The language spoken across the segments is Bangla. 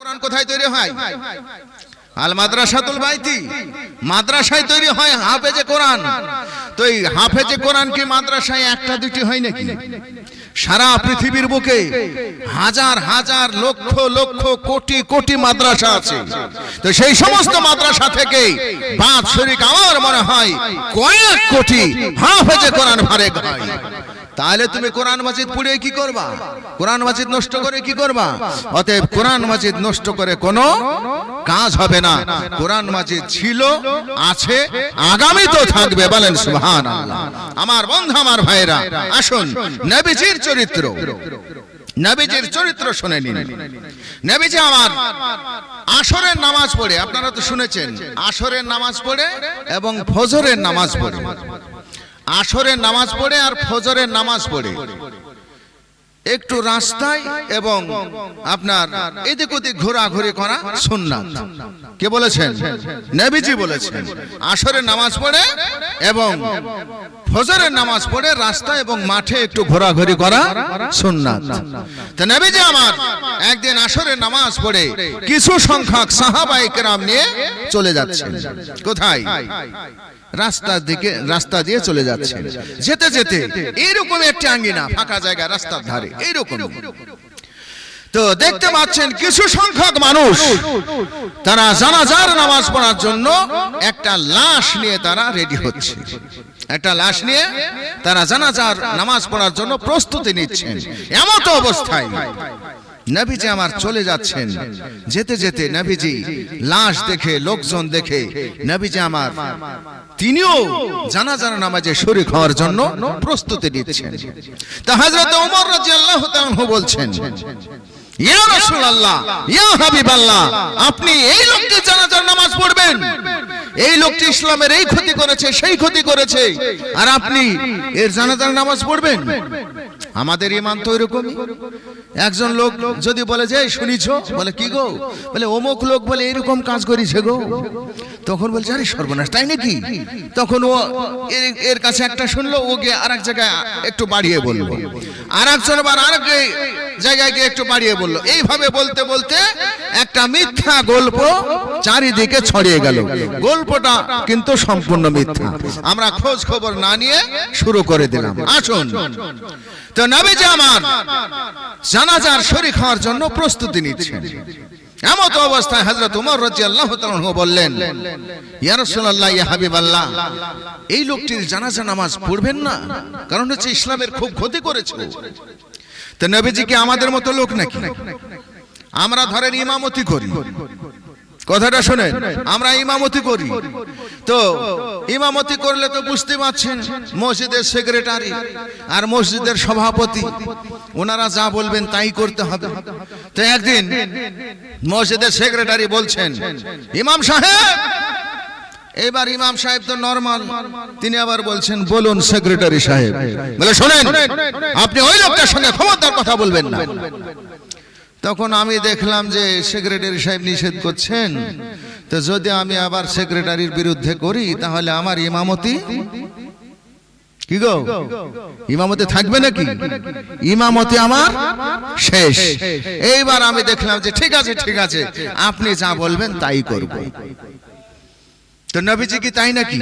কোরআন কোথায় তৈরি হয়? আল মাদ্রাসাতুল বাইতি, মাদ্রাসায় তৈরি হয় হাফেজে কোরআন। তো এই হাফেজে কোরআন কি মাদ্রাসায় একটা দুটি হয় নাকি? সারা পৃথিবীর বুকে হাজার হাজার লক্ষ লক্ষ কোটি কোটি মাদ্রাসা আছে। তো সেই সমস্ত মাদ্রাসা থেকে বাদ শরীক আমার মনে হয় কয়েক কোটি হাফেজে কোরআন ফারেক হয়। তাহলে তুমি কোরআন মাজিদ পড়ে কি করবা? কোরআন মাজিদ নষ্ট করে কি করবা? অতএব কোরআন মাজিদ নষ্ট করে কোনো কাজ হবে না। কোরআন মাজিদ ছিল, আছে, আগামী তো থাকবে। বলেন সুবহানাল্লাহ। আমার বন্ধু, আমার ভাইরা, আসুন নবীজির চরিত্র, নবীজির চরিত্র শুনে নিন। নবীজি আমার আসরের নামাজ পড়ে, আপনারা তো শুনেছেন, আসরের নামাজ পড়ে এবং ফজরের নামাজ পড়ে, আসরের নামাজ পড়ে আর ফজরের নামাজ পড়ে একটু রাস্তায় এবং আপনার এদিক ওদিক ঘোরাঘুরি করা সুন্নাত। কে বলেছেন? নবীজি বলেছেন। আসরের নামাজ পড়ে এবং ফজরের নামাজ পড়ে রাস্তা এবং মাঠে একটু ঘোরাঘুরি করা সুন্নাত। তো নবীজি আমার একদিন আসরের নামাজ পড়ে কিছু সংখ্যক সাহাবায়ে কেরাম নিয়ে চলে যাচ্ছেন। কোথায়? রাস্তার দিকে, রাস্তা দিয়ে চলে যাচ্ছেন। যেতে যেতে এইরকম একটি আঙ্গিনা, ফাঁকা জায়গা রাস্তার ধারে, এইরকম তো দেখতে পাচ্ছেন কিছু সংখ্যক মানুষ তারা জানাজার নামাজ পড়ার জন্য একটা লাশ নিয়ে তারা রেডি হচ্ছে। একটা লাশ নিয়ে তারা জানাজার নামাজ পড়ার জন্য প্রস্তুতি নিচ্ছেন। এমন অবস্থায় নবীজি আমার চলে যাচ্ছেন। যেতে যেতে নবীজি লাশ দেখে, লোকজন দেখে নবীজি আমার তিনিও জানাজার নামাজে শরীক হওয়ার জন্য প্রস্তুতি নিচ্ছেন। তা হযরত ওমর রাদিয়াল্লাহু তাআলা বলছেন, ইয়া রাসূলুল্লাহ, ইয়া হাবিবাল্লাহ, আপনি এই লোকটির জানাজার নামাজ পড়বেন? এই লোকটি ইসলামের এই ক্ষতি করেছে, সেই ক্ষতি করেছে, আর আপনি এর জানাজার নামাজ পড়বেন? আমাদের ঈমান তো এরকমই। একজন লোক যদি বলে যে শুনিছো, বলে কি গো? বলে অমুক লোক বলে এরকম কাজ করেছে গো। তখন বলছে আরে সর্বনাশ, তাই নাকি? তখন ও এর কাছে একটা শুনলো, ও গিয়ে আরেক জায়গায় একটু বাড়িয়ে বললো, আরেকজন আবার আরেক জায়গায় গিয়ে একটু বাড়িয়ে বললো। এইভাবে বলতে বলতে একটা মিথ্যা গল্প চারিদিকে ছড়িয়ে গেল। গল্পটা কিন্তু সম্পূর্ণ মিথ্যা। আমরা খোঁজ খবর না নিয়ে শুরু করে দিলাম। আসুন, তো নবীজি আমার জানাজার শরীক হওয়ার জন্য প্রস্তুতি নিচ্ছেন। এমত অবস্থায় হযরত ওমর রাদিয়াল্লাহু তাআলা বললেন, ইয়া রাসূলুল্লাহ, ইয়া হাবিবাল্লাহ, এই লোকটির জানাজা নামাজ পড়বেন না? কারণ হচ্ছে ইসলামের খুব ক্ষতি করেছে। তো নবীজি কি আমাদের মতো লোক নাকি? আমরা ধরেন ইমামতি করি, কথাটা শুনেন, আমরা ইমামতি করি। তো ইমামতি করলে তো বুঝতে পারছেন, মসজিদের সেক্রেটারি আর মসজিদের সভাপতি ওনারা যা বলবেন তাই করতে হবে। তো একদিন মসজিদের সেক্রেটারি বলছেন, ইমাম সাহেব, এবার ইমাম সাহেব তো নরমাল, তিনি আবার বলছেন, বলুন সেক্রেটারি সাহেব। বলে শোনেন, আপনি ওই লোকটার সঙ্গে খবরদার কথা বলবেন না। তখন আমি দেখলাম যে সেক্রেটারি সাহেব নিষেধ করছেন। তো যদি আমি আবার সেক্রেটারির বিরুদ্ধে করি তাহলে আমার ইমামতি কি গো, ইমামতি থাকবে নাকি? ইমামতি আমার শেষ। এইবার আমি দেখলাম যে ঠিক আছে, ঠিক আছে, আপনি যা বলবেন তাই করব। তো নবীজি কি তাই নাকি?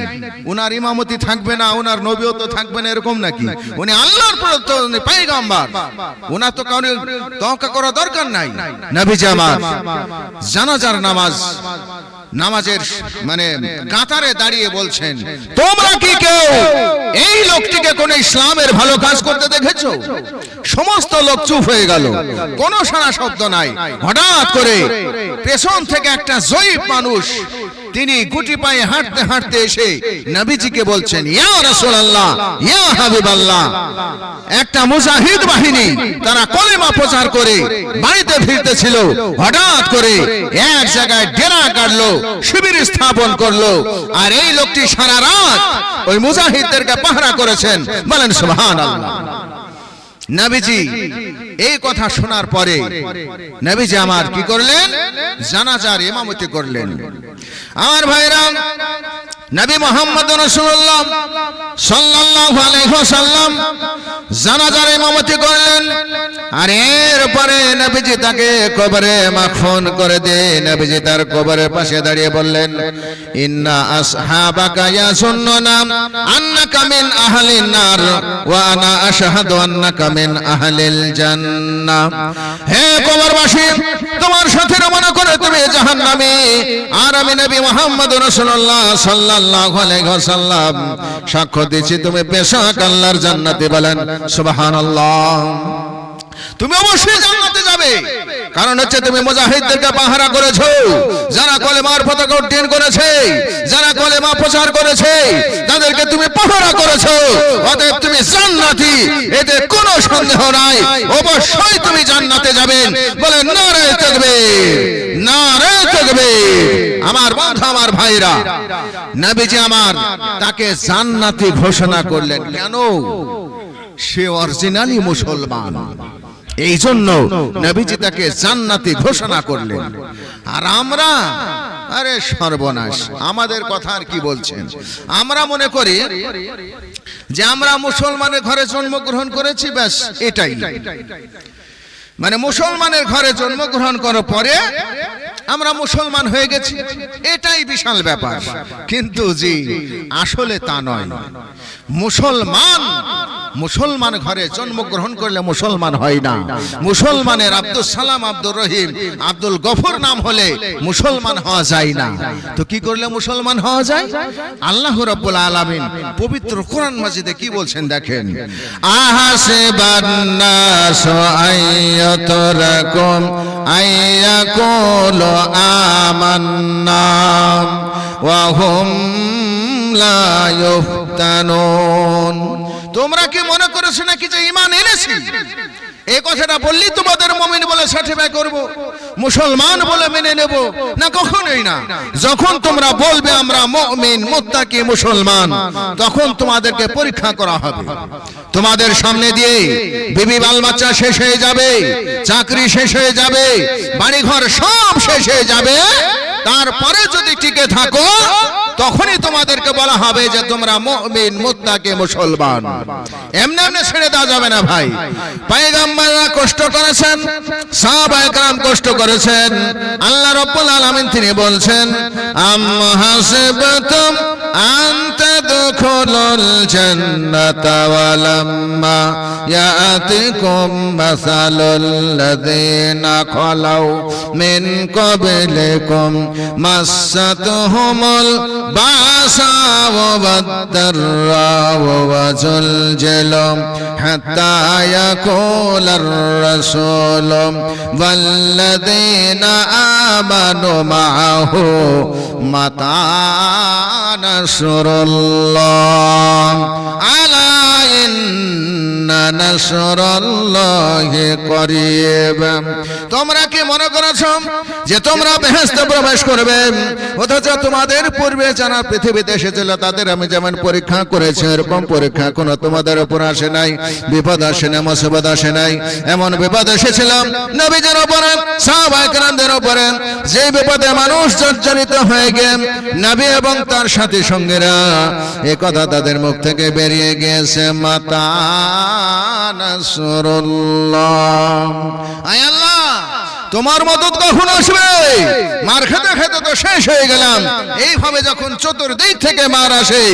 উনার ইমামতি থাকবে না, উনার নবীয়ত থাকবে না, এরকম নাকি? উনি আল্লাহর পয়গম্বর, উনার তো কারণে তওয়াক্কা করা দরকার নাই। নবীজি আমার জানাজার নামাজের মানে কাতারে দাঁড়িয়ে বলছেন, তোমরা কি কেউ এই লোকটিকে কোন ইসলামের ভালো কাজ করতে দেখেছো? সমস্ত লোক চুপ হয়ে গেল, কোনো সারা শব্দ নাই। হঠাৎ করে পেছন থেকে একটা জয়ীফ মানুষ, তিনি গুটি পায়ে হাঁটতে হাঁটতে এসে নবীজিকে বলছেন, ইয়া রাসূলুল্লাহ, ইয়া হাবিবাল্লাহ, একটা মুজাহিদ বাহিনী তারা কলেমা প্রচার করে বাড়িতে ফিরতেছিল। হঠাৎ করে এক জায়গায় ডেরা কাটলো, শিবির স্থাপন করলো, আর এই লোকটি সারা রাত ওই মুজাহিদদেরকে পাহারা করেছেন। বলেন সুবহানাল্লাহ। নবীজি এই কথা শোনার পরে নবীজি আমার কি করলেন? জানাজার ইমামতি করলেন। আমার ভাইরা, নবী মুহাম্মদ রাসূলুল্লাহ সাল্লাল্লাহু আলাইহি ওয়াসাল্লাম জানাজার ইমামতি করলেন। আর এরপরে নবীজি তাকে কবরে মাখফুন করে দেন। নবীজি তার কবরের পাশে দাঁড়িয়ে বললেন, ইন্না আসহাবাকা ইয়াসুন্নুনা আন্নাকা মিন আহলিন নার ওয়া আনা আশহাদু আন্নাকা মিন আহলিল জান্নাহ। হে কবরবাসী, তোমার সাথে মনে করে তুমি জাহান্নামী, আর আমি নবী মুহাম্মদ রাসূলুল্লাহ সাল্লাল্লাহু আলাইহি ওয়াসাল্লাম সাক্ষ্য দিচ্ছি তুমি বেশক আল্লাহর জান্নাতে। বলেন সুবহানাল্লাহ। তুমি অবশ্যই জান্নাতে যাবে, কারণ হচ্ছে তুমি মুজাহিদদেরকে পাহারা করেছো, যারা কলেমার পতাকা উড্ডীন করেছে, যারা কলেমা প্রচার করেছে, তাদেরকে তুমি পাহারা করেছো। অতএব তুমি জান্নাতি, এতে কোনো সন্দেহ নাই। অবশ্যই তুমি জান্নাতে যাবেন। বলে নারে তাকবীর, নারে তাকবীর। আমার বন্ধু, আমার ভাইরা, নবীজি আমার তাকে জান্নাতি ঘোষণা করলেন। কেন? সে অরিজিনালি মুসলমান, এই জন্য নবীজি তাকে জান্নাতি ঘোষণা করলেন। আর আমরা, আরে সর্বনাশ, আমাদের কথা আর কি বলছেন। আমরা মনে করি যে আমরা মুসলমানের ঘরে জন্মগ্রহণ করেছি, ব্যাস এটাই। মানে মুসলমানের ঘরে জন্মগ্রহণ করার পরে আমরা মুসলমান হয়ে গেছি, এটাই বিশাল ব্যাপার। কিন্তু জি, আসলে তা নয়। মুসলমান ঘরে জন্মগ্রহণ করলে মুসলমান হয় না। মুসলমানের আব্দুল সালাম, আব্দুর রহিম, আব্দুল গফুর নাম হলে মুসলমান হওয়া যায় না। তো কি করলে মুসলমান হওয়া যায়? আল্লাহ রাব্বুল আলামিন পবিত্র কোরআন মাজিদে কি বলছেন দেখেন, আহাসিবান নাসু আইয়াতরাকুম আইয়াকুলু আমান্না ওয়া হুম লা ইফতানুন। তোমরা কি মনে করেছো নাকি যে ঈমান এনেছি, এই কথাটা বললি তোমাদের মুমিন বলে সার্টিফাই করব, মুসলমান বলে মেনে নেব? না, কখনোই না। যখন তোমরা বলবে আমরা মুমিন, মুত্তাকি, মুসলমান, তখন তোমাদেরকে পরীক্ষা করা হবে। তোমাদের সামনে দিয়ে বিবি বাল বাচ্চা শেষ হয়ে যাবে, চাকরি শেষ হয়ে যাবে, বাড়িঘর সব শেষ হয়ে যাবে। তারপরে যদি টিকে থাকো, তখনই তোমাদেরকে বলা হবে যে তোমরা মুমিন, মুত্তাকি, মুসলমান। এমনি এমনি ছেড়ে দেওয়া যাবে না ভাই। পয়গম্বররা কষ্ট করেছেন, সাহাবায়ে কেরাম কষ্ট করেছেন। আল্লাহ রাব্বুল আলামিন তিনি বলছেন, আম হাসিবতুম আন তাদখুলুল জান্নাতা ওয়া লাম্মা ইয়াতিকুম মাসালুল লাযিনা খালাউ মিন ক্বাবলিকুম মাসাতুহুমুল বাসা ওয়া দাররা ওয়া যুলজিলু হাত্তা ইয়াকুলার রাসূলু ওয়াল্লাযীনা আমানু মাআহু মাতা নাসরুল্লাহ আলা ইন্না নাসরুল্লাহি করিব। তোমরা কি মনে করেছো যে তোমরা বেহেশতে প্রবেশ করবে, অথচ তোমাদের পূর্বে যারা পৃথিবীতে এসেছিল তাদের আমি যেমন পরীক্ষা করেছি, এরকম পরীক্ষা কোনো তোমাদের উপর আসে নাই, বিপদ আসে না, মুসিবত আসে নাই। এমন বিপদ এসেছিল নবীদের উপরে, সাহাবায়ে কেরামদের উপরে, যে বিপদে মানুষ জর্জরিত হয়ে গেল, নবী এবং তার সাথী সঙ্গীরা এই কথা তাদের মুখ থেকে বেরিয়ে গিয়েছে, মাতা নাসরুল্লাহ। আয় আল্লাহ, তোমার মদত কখন আসবে? মার খেতে খেতে তো শেষ হয়ে গেলাম। এইভাবে যখন চতুর্দিক থেকে মার আসে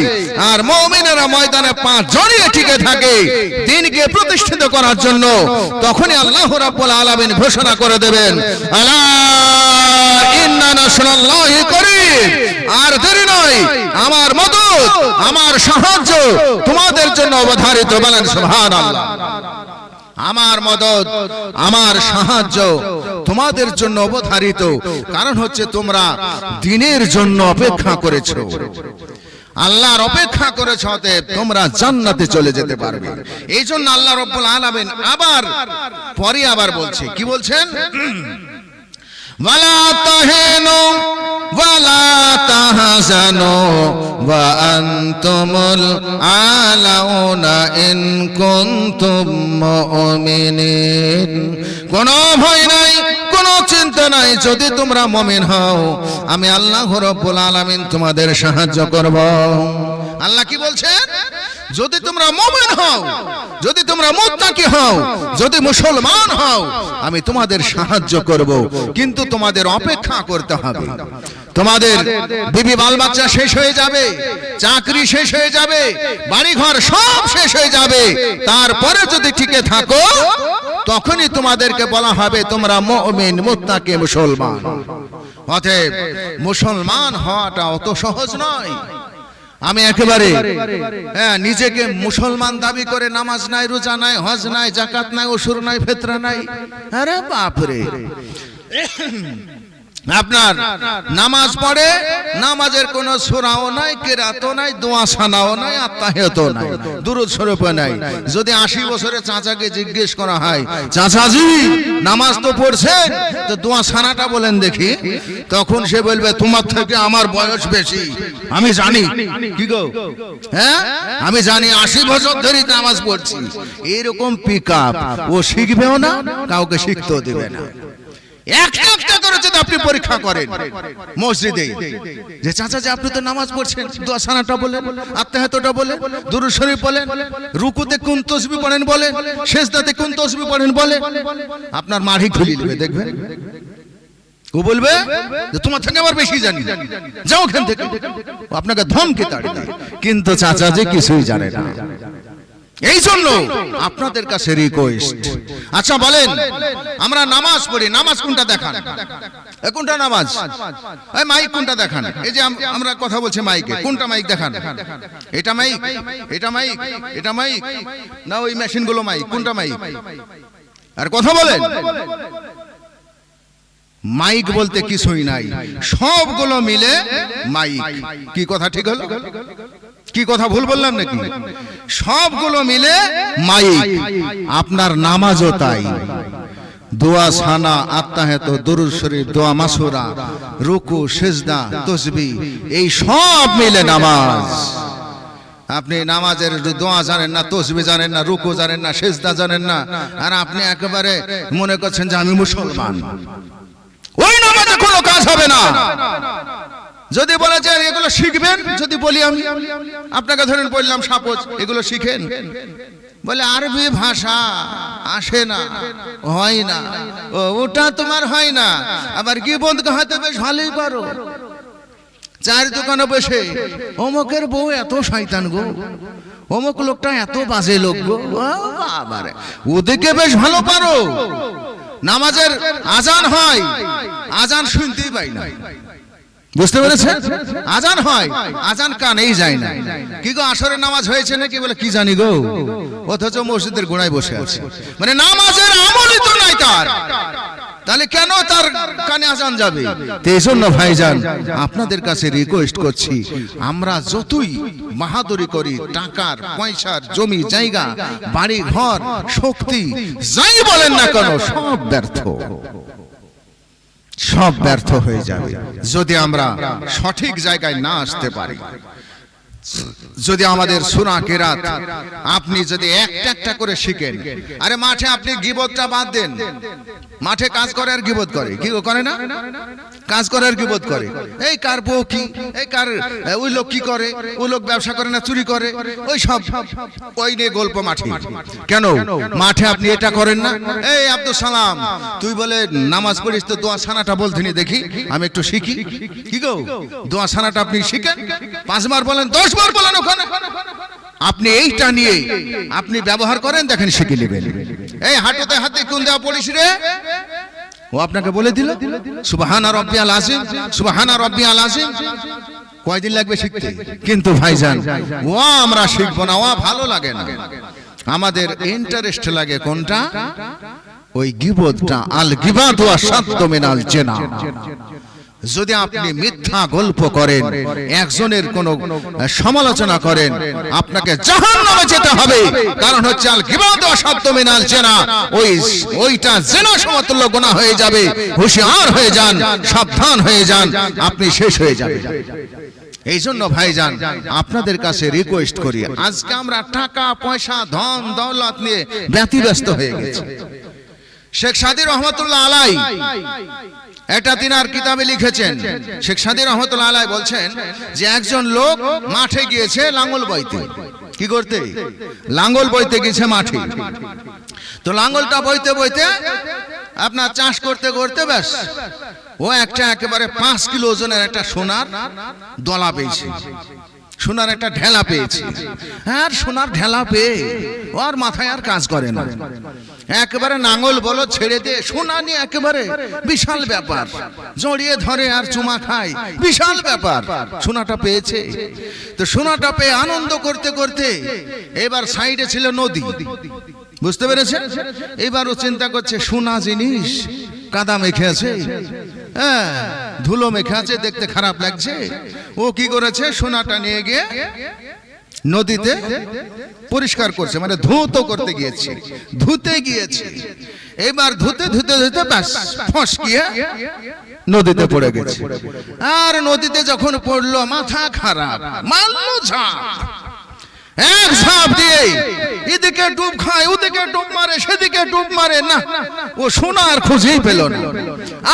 আর মুমিনেরা ময়দানে পা জড়িয়ে টিকে থাকে দিনকে প্রতিষ্ঠিত করার জন্য, তখনই আল্লাহ রাব্বুল আলামিন ঘোষণা করে দেবেন, আলা ইন্না নাসরাল্লাহি করিব। আর দেরি নয়, আমার মদত, আমার সাহায্য তোমাদের জন্য অবধারিত। বলেন সুবহানাল্লাহ। আমার মদত, আমার সাহায্য তোমাদের জন্য অবধারিত। কারণ হচ্ছে তোমরা দিনের জন্য অপেক্ষা করেছো, আল্লাহর অপেক্ষা করেছো, অতএব তোমরা জান্নাতে চলে যেতে পারবে। এই জন্য আল্লাহ রাব্বুল আলামিন আবার বলছে, কি বলছেন? ওয়ালা তাহিনু ওয়ালা তাহজানু ওয়া আনতুমুল আলাউনা ইন কুনতুম মুমিনিন। কোনো ভয় নাই, কোনো চিন্তা নাই, যদি তোমরা মুমিন হও আমি আল্লাহ রাব্বুল আলামিন তোমাদের সাহায্য করব। আল্লাহ কি বলছেন? যদি তোমরা মুমিন হও, যদি তোমরা মুত্তাকি হও, যদি মুসলমান হও আমি তোমাদের সাহায্য করব, কিন্তু তোমাদের অপেক্ষা করতে হবে। তোমাদের বিবি বাল বাচ্চা শেষ হয়ে যাবে, চাকরি শেষ হয়ে যাবে, বাড়ি ঘর সব শেষ হয়ে যাবে, তারপরে যদি টিকে থাকো তখনই তোমাদেরকে বলা হবে তোমরা মুমিন মুত্তাকি মুসলমান। অতএব মুসলমান হওয়াটা অত সহজ নয়। আমি একেবারে নিজেকে মুসলমান দাবি করে নামাজ নাই, রোজা নাই, হজ নাই, যাকাত নাই, ওসুর নাই, ফিতরা নাই, আরে বাপরে। আপনার নামাজ পড়ে, নামাজের কোন সূরাও নাই, কিরাতও নাই, দোয়া সানাও নাই, আত্তাহিয়াতও নাই, দুরূদ শরীফও নাই। যদি 80 বছরের চাচাকে জিজ্ঞেস করা হয়, চাচাজি নামাজ তো পড়ছেন, তো দোয়া সানাটা বলেন দেখি, তখন সে বলবে তোমার থেকে আমার বয়স বেশি, আমি জানি। কি গো, হ্যাঁ আমি জানি, 80 বছর ধরে নামাজ পড়ছি। এরকম পিকআপ ও শিখবেও না, কাউকে শিখতেও দিবে না। একটা একটা করে যদি আপনি পরীক্ষা করেন মসজিদে, যে চাচা যে আপনি তো নামাজ পড়ছেন, দোয়া সানাটা বলেন, আত্তাহিয়াতটা বলেন, দুরূদ শরীফ বলেন, রুকুতে কোন তাসবিহ পড়েন বলেন, সিজদাতে কোন তাসবিহ পড়েন বলেন, আপনার মাড়ি খুলে নেবে দেখবেন। ও বলবে যে তোমার থেকে আবার বেশি জানি, যাও ওখান থেকে, আপনাকে ধমকে তাড়িয়ে দেয়। কিন্তু চাচা যে কিছুই জানে না। এই জন্য আপনাদের কাছে রিকোয়েস্ট, আচ্ছা বলেন আমরা নামাজ পড়ি, নামাজ কোনটা দেখান, কোনটা নামাজ, এই মাইক কোনটা দেখান, এই যে আমরা কথা বলছি মাইকে, কোনটা মাইক দেখান, এটা মাইক, এটা মাইক, এটা মাইক না ওই মেশিনগুলো মাইক, কোনটা মাইক? আর কথা বলেন। মাইক বলতে কিছুই নাই, সবগুলো মিলে মাইক। কি কথা ঠিক হলো? কি কথা ভুল বললাম নাকি? সবগুলো মিলে মাইক। আপনার নামাজও তাই, দোয়া সানা, আত্তাহিয়াত, দুরূদ শরীফ, দোয়া মাসুরা, রুকু, সিজদা, তাসবিহ, এই সব মিলে নামাজ। আপনি নামাজের দোয়া জানেন না, তাসবিহ জানেন না, রুকু জানেন না, সিজদা জানেন না, আর আপনি একেবারে মনে করছেন যে আমি মুসলমান। ওই নামাজে কোনো কাজ হবে না। যদি বলে যে এগুলো শিখবেন, যদি বলি আমি আপনাকে ধরেন বললাম সাপোজ এগুলো শিখেন, বলে আরবি ভাষা আসে না, হয় না, ওটা তোমার হয় না, আবার কি বন্ধু হয়তো বেশ ভালোই পারো, চায়ের দোকানে বসে অমুকের বউ এত শয়তান গো, অমুক লোকটা এত বাজে লোক গো, আবার ওদিকে বেশ ভালো পারো। নামাজের আজান হয়, আজান শুনতেই পাই না, বুঝতে পেরেছেন? আজান হয়, আজান কানেই যায় না। কি গো আসরের নামাজ হয়েছে নাকি? বলে কি জানি গো, অথচ মসজিদের গোড়ায় বসে আছে। মানে নামাজের আমলই তো নাই তার, তাহলে কেন তার কানে আজান যাবে? এই জন্য ভাইজান আপনাদের কাছে রিকোয়েস্ট করছি, আমরা যতই বাহাদুরি করি, টাকার পয়সার, জমি জায়গা, বাড়ি ঘর, শক্তি যাই বলেন না কেন, সব ব্যর্থ, সব ব্যর্থ হয়ে যাবে যদি আমরা সঠিক জায়গায় না আসতে পারি। যদি আমাদের সূরা কিরাত আপনি যদি একটা একটা করে শিখেন, আরে মাঠে আপনি গীবতটা বাদ দেন, মাঠে কাজ করে আর গীবত করে, কি করে না? কাজ করে আর গীবত করে, এই কার বউ কি, এই কার ওই লোক কি করে, ওই লোক ব্যবসা করে না চুরি করে, ওই সব ওই নিয়ে গল্প মাঠে। কেন মাঠে আপনি এটা করেন না? এই আব্দুল সালাম তুই বলে নামাজ পড়িস, তো দোয়া সানাটা বলতিনি দেখি, আমি একটু শিখি। কি গো দোয়া সানাটা আপনি শিখেন, 5 বার বলেন, 10 বার বলেন, ওখানে আপনি এইটা নিয়ে আপনি ব্যবহার করেন, দেখেন শিখে নেবেন। এই হাঁটুতে হাতে কোন দেওয়া পড়িস রে, ও আপনাকে বলে দিল সুবহানা রাব্বিয়াল আযীম, সুবহানা রাব্বিয়াল আযীম। কয়দিন লাগবে শিখতে? কিন্তু ভাইজান ও আমরা শিখবো না, ও ভালো লাগে না, আমাদের ইন্টারেস্ট লাগে কোনটা? ওই গীবতটা। আল গীবাতু আশাদ্দু মিনাল জিনা। যদি আপনি মিথ্যা গল্প করেন, একজনের কোন সমালোচনা করেন, আপনাকে জাহান্নামে যেতে হবে। কারণ হচ্ছে আল গীবাতু আশাদ্দু মিনাল জিনা, ওইটা জিনা সমতুল্য গুনাহ হয়ে যাবে। হুঁশিয়ার হয়ে যান, সাবধান হয়ে যান, আপনি শেষ হয়ে যাবেন। এই জন্য ভাইজান আপনাদের কাছে রিকোয়েস্ট করি, আজকে আমরা টাকা পয়সা ধন দৌলত নিয়ে ব্যতিব্যস্ত হয়ে গেছি। শেখ সাদী রহমতুল্লাহ আলাই এটা তিনার কিতাবে লিখেছেন। শেখ সাদী রহমতুল্লাহ আলাই বলছেন যে একজন লোক মাঠে গিয়েছে লাঙ্গল বইতে। কি করতে? লাঙ্গল বইতে গেছে মাঠে। তো লাঙ্গলটা বইতে বইতে আপনার চাষ করতে করতে ব্যাস ও একটা একেবারে 5 কিলো ওজনের একটা সোনার দলা পেয়েছে, সোনার একটা ঢেলা পেয়েছে। আর সোনার ঢেলা পেয়ে ওর মাথায় আর কাজ করে না, একেবারে নাঙ্গল বলো ছেড়ে দিয়ে সোনা নিয়ে একেবারে বিশাল ব্যাপার, জড়িয়ে ধরে আর চুমা খায়, বিশাল ব্যাপার। সোনাটা পেয়েছে, তো সোনাটা পেয়ে আনন্দ করতে করতে এবার সাইডে ছিল নদী, বুঝতে পেরেছে? এবার ও চিন্তা করছে সোনা জিনিস কাদা মেখে আছে, হ্যাঁ ধুলো মেখে আছে, দেখতে খারাপ লাগছে। ও কি করেছে, সোনাটা নিয়ে গিয়ে নদীতে পরিষ্কার করছে, মানে ধুতো করতে গিয়েছে, ধুতে গিয়েছে। এবার ধুতে ধুতে ধুতে ব্যাস ফসকিয়ে নদীতে পড়ে গেছে। আর নদীতে যখন পড়লো মাথা খারাপ, মারলো ঝাঁপ, এক ঝাঁপ দিয়ে এদিকে ডুব খায়, ওদিকে ডুব মারে, সেদিকে ডুব মারে, না ও সোনা আর খুঁজেই পেল না।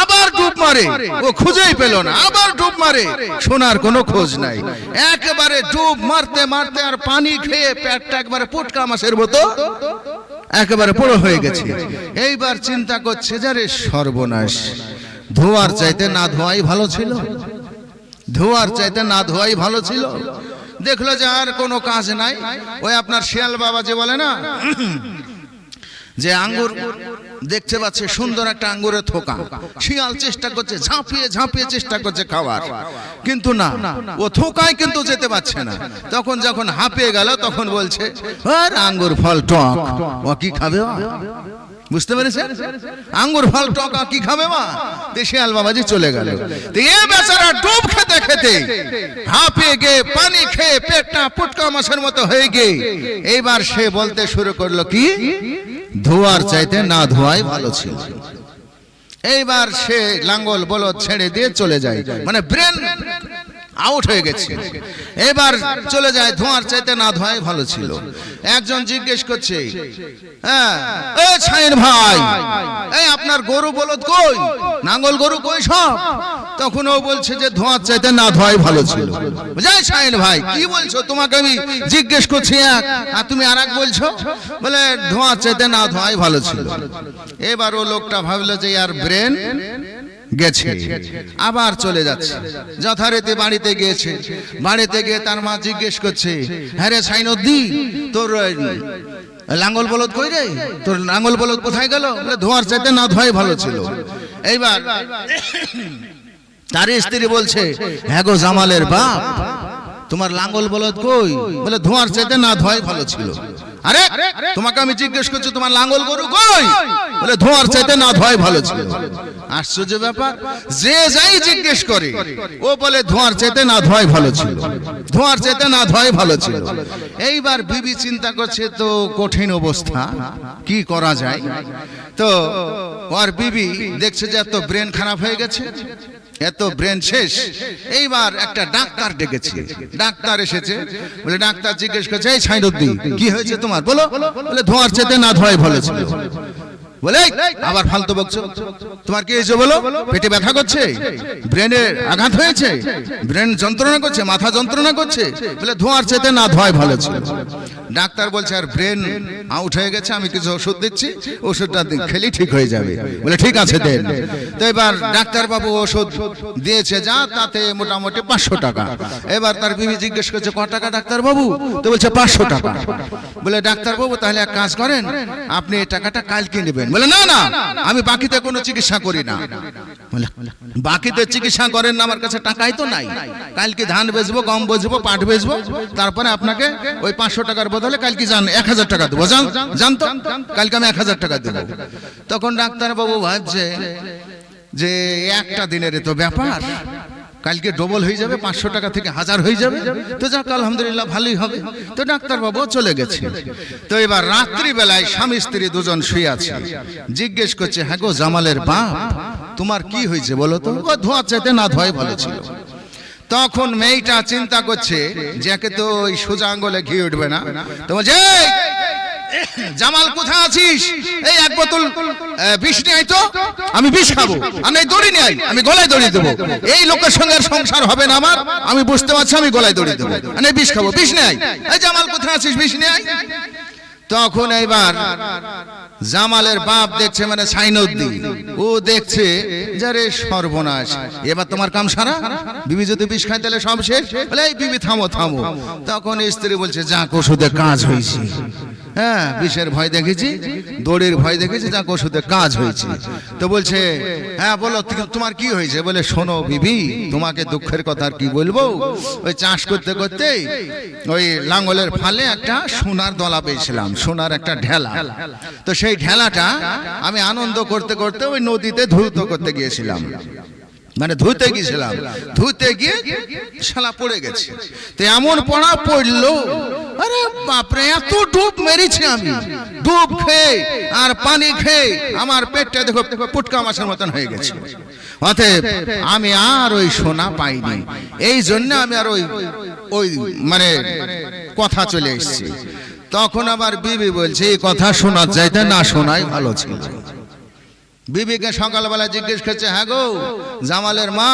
আবার ডুব মারে, ও খুঁজেই পেল না, আবার ডুব মারে, সোনার কোনো খোঁজ নাই। একেবারে ডুব মারতে মারতে আর পানি খেয়ে পেটটা একবারে পুটকা মাছের মতো একেবারে বড় হয়ে গেছে। এইবার চিন্তা করছে যে রে সর্বনাশ, ধোয়ার চাইতে না ধোয়াই ভালো ছিল, ধোয়ার চাইতে না ধোয়াই ভালো ছিল। দেখলো যে আর কোনো কাজ নাই। ওই আপনার শিয়াল বাবা যে বলে না যে আঙ্গুর দেখতে পাচ্ছে সুন্দর একটা আঙ্গুরের থোকা, শিয়াল চেষ্টা করছে ঝাঁপিয়ে ঝাঁপিয়ে চেষ্টা করছে খাওয়ার, কিন্তু না, ও থোকায় কিন্তু যেতে পারছে না। তখন যখন হাঁপিয়ে গেল তখন বলছে আর আঙ্গুর ফল টক, ও কি খাবে? বুঝতে পেরেছেন? আঙ্গুর ফল টকা কি খাবে মা? শিয়াল বাবাজি চলে গেল। এ বেচারা ডুব খেতে খেতে হাঁপিয়ে গিয়ে পানি খেয়ে পেটটা পুটকা মাছের মতো হয়ে গিয়ে এইবার সে বলতে শুরু করলো কি, ধোয়ার চাইতে না ধোয়াই ভালো ছিল। এইবার সে লাঙ্গল বলদ ছেড়ে দিয়ে চলে যায়, মানে ব্রেন আউট হয়ে গেছে। এবার চলে যায়, ধোঁয়ার চাইতে না ধোয়াই ভালো ছিল। একজন জিজ্ঞেস করছে, হ্যাঁ এই ছাইন ভাই, এই আপনার গরু বলদ কই, নাঙ্গল গরু কই সব? তখন ও বলছে যে ধোঁয়ার চাইতে না ধোয়াই ভালো ছিল। যাই ছাইন ভাই কি বলছো, তোমাকে আমি জিজ্ঞেস করছি এক আর তুমি আর এক বলছো, বলে ধোঁয়ার চাইতে না ধোয়াই ভালো ছিল। এবার ও লোকটা ভাবলো যে আর ব্রেন গেছে, আবার চলে যাচ্ছে। যথারীতি বাড়িতে গিয়েছে, বাড়িতে গিয়ে তার মা জিজ্ঞেস করছে, হ্যাঁ রে সাইনউদ্দিন, তোর লাঙ্গল বলদ কই রে, তোর লাঙ্গল বলদ কোথায় গেল? বলে ধোয়ার চাইতে না ধোয়াই ভালো ছিল। এইবার তার স্ত্রী বলছে, হ্যাঁ গো জামালের বাপ, তোমার লাঙ্গল বলদ কই? বলে ধোয়ার চাইতে না ধোয়াই ভালো ছিল। আরে তোমাকে আমি জিজ্ঞেস করছি তোমার লাঙ্গল গরু কই? বলে ধোয়ার চাইতে না ধোয়াই ভালো ছিল। আশ্চর্য ব্যাপার, যে যাই জিজ্ঞেস করে ও বলে ধোয়ার চাইতে না ধোয়াই ভালো ছিল, ধোয়ার চাইতে না ধোয়াই ভালো ছিল। এইবার বিবি চিন্তা করছে তো কঠিন অবস্থা, কি করা যায়? তো ওর বিবি দেখছে যে এত ব্রেন খারাপ হয়ে গেছে, এত ব্রেন শেষ। এইবার একটা ডাক্তার ডেকেছে, ডাক্তার এসেছে। বলে ডাক্তার জিজ্ঞেস করছে, এই সাইনউদ্দিন কি হয়েছে তোমার, বলো। বলে ধোয়ার চাইতে না ধোয়াই ভালো ছিল। বলে আবার ফালতু বকছো, তোমার কি হয়েছে বলো? পেটে ব্যথা করছে, ব্রেনের আঘাত হয়েছে, ব্রেন যন্ত্রণা করছে, মাথা যন্ত্রণা করছে? বলে ধোয়ার চাইতে না ধোয়াই ভালো ছিল। ডাক্তার বলছে আর ব্রেন আউট হয়ে গেছে, আমি কিছু ওষুধ দিচ্ছি, ওষুধটা খেলেই ঠিক হয়ে যাবে। বলে ঠিক আছে দেন। তো এবার ডাক্তার বাবু ওষুধ দিয়েছে যা, তাতে মোটামুটি 500 টাকা। এবার তার বিবি জিজ্ঞেস করছে ক টাকা ডাক্তার বাবু? তো বলছে 500 টাকা। বলে ডাক্তার বাবু তাহলে এক কাজ করেন, আপনি এই টাকাটা কালকে নেবেন। বলে না না, আমি বাকিতে কোনো চিকিৎসা করি না। বলে বাকিতে চিকিৎসা করেন না, আমার কাছে টাকাই তো নাই। কালকে ধান বেচবো, গম বেচবো, পাট বেচবো, তারপরে আপনাকে ওই 500 টাকার বদলে কালকে যান 1000 টাকা দেবো, জানতো কালকে আমি 1000 টাকা দেবো। তখন ডাক্তার বাবু ভাবছে যে একটা দিনের তো ব্যাপার, কালকে ডবল হয়ে যাবে, 500 টাকা থেকে 1000 হয়ে যাবে। তো যাক আলহামদুলিল্লাহ ভালোই হবে। তো ডাক্তার বাবু চলে গেছে। তো এবার রাত্রি বেলায় স্বামী স্ত্রী দুজন শুয়ে আছে, জিজ্ঞেস করছে, হ্যাঁ গো জামালের বাপ, তোমার কি হয়েছে বলো তো? ধোঁয়ার চাইতে না ধোয়াই ভালো ছিল। তখন মেয়েটা চিন্তা করছে যে একে তো ওই সোজা আঙ্গুলে ঘি উঠবে না, তো বলছে জামাল কোথায় আছিস? এই এক বোতল বিষ নিয়ে আয় তো, আমি বিষ খাবো। আর এই দড়ি নিয়ে আয়, আমি গলায় দড়ি দেবো। এই লোকের সঙ্গে সংসার হবে না আমার, আমি বুঝতে পারছি, আমি গলায় দড়ি দেবো। আর বিষ খাবো, বিষ নিয়ে আয়। এই জামাল কোথায় আছিস? বিষ নিয়ে আয়। তখন এইবার জামালের বাপ দেখছে, মানে সাইনউদ্দিন, ও দেখছে যারে সর্বনাশ, এবার তোমার কাম সারা। বিবি যদি বিষ খায় তাহলে সব শেষ। বলে এই বিবি থামো থামো। তখন স্ত্রী বলছে যাক ওষুধে কাজ হয়েছে। হ্যাঁ, বিষের ভয় দেখেছি, দড়ির ভয় দেখেছি, যাক ওষুধে কাজ হয়েছে। তো বলছে হ্যাঁ বলো তোমার কি হয়েছে? বলে শোনো বিবি, তোমাকে দুঃখের কথা আর কি বলবো। ওই চাষ করতে করতে ওই লাঙ্গলের ফালে একটা সোনার দলা পেয়েছিলাম, সোনার একটা ঢেলা। তো সেই ঢেলাটা আমি আনন্দ করতে করতে ওই নদীতে ধৌত করতে গিয়েছিলাম, মানে ধুতে গিয়েছিলাম। ধুতে গিয়ে শালা পড়ে গেছে। তো এমন পড়া পড়লো, আরে বাপরে, এত ডুব মেরেছি আমি। ডুব খেয়ে আর পানি খেয়ে আমার পেটটা দেখো পুটকা মাছের মতন হয়ে গেছে। অতএব আমি আর ওই সোনা পাইনি। এই জন্য আমি আর ওই মানে কথা চলে এসেছি। তখন আবার বিবি বলছে এই কথা শোনার চাইতে না শোনাই ভালো ছিল। বিবিকে সকালবেলা জিজ্ঞেস করছে হ্যাঁ গো জামালের মা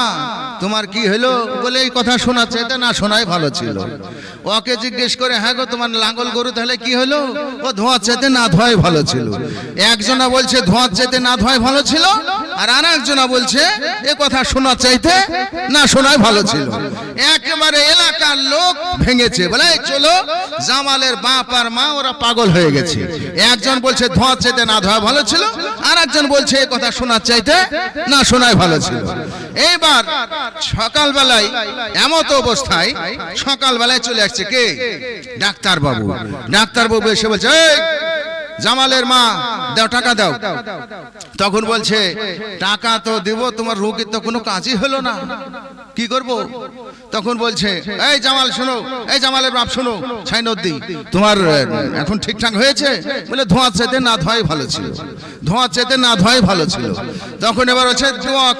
তোমার কি হলো? বলে এই কথা শোনার চাইতে না শোনাই ভালো ছিল। ওকে জিজ্ঞেস করে হ্যাঁ গো তোমার লাঙ্গল গরু তাহলে কি হলো? ও ধোঁয়ার চাইতে না ধোয়াই ভালো ছিল। একজনা বলছে ধোঁয়ার চাইতে না ধোয়াই ভালো ছিল, আর আরেকজনা বলছে এ কথা শোনার চাইতে না শোনাই ভালো ছিল। একেবারে এলাকার লোক ভেঙেছে, বলে চলো জামালের বাপ আর মা ওরা পাগল হয়ে গেছে। একজন বলছে ধোঁয়ার চাইতে না ধোয়া ভালো ছিল, আর একজন বলছে এই কথা শোনার চাইতে না শোনাই ভালো ছিল। এইবার সকালবেলায় এমত অবস্থায় সকালবেলায় চলে আসছে কে? ডাক্তার বাবু। ডাক্তার বাবু এসে বলছে এই জামালের মা দাও, টাকা দাও। তখন বলছে টাকা তো দিব, তোমার রোগীর তো কোনো কাজই হলো না, কি করব? তখন বলছে এই জামাল শোনো, এই জামালের বাপ শোনো, সাইনউদ্দিন তোমার এখন ঠিকঠাক হয়েছে? বলে ধোঁয়ার চাইতে না ধোয়াই ভালো ছিল, ধোঁয়ার চাইতে না ধোয়াই ভালো ছিল। তখন এবার হচ্ছে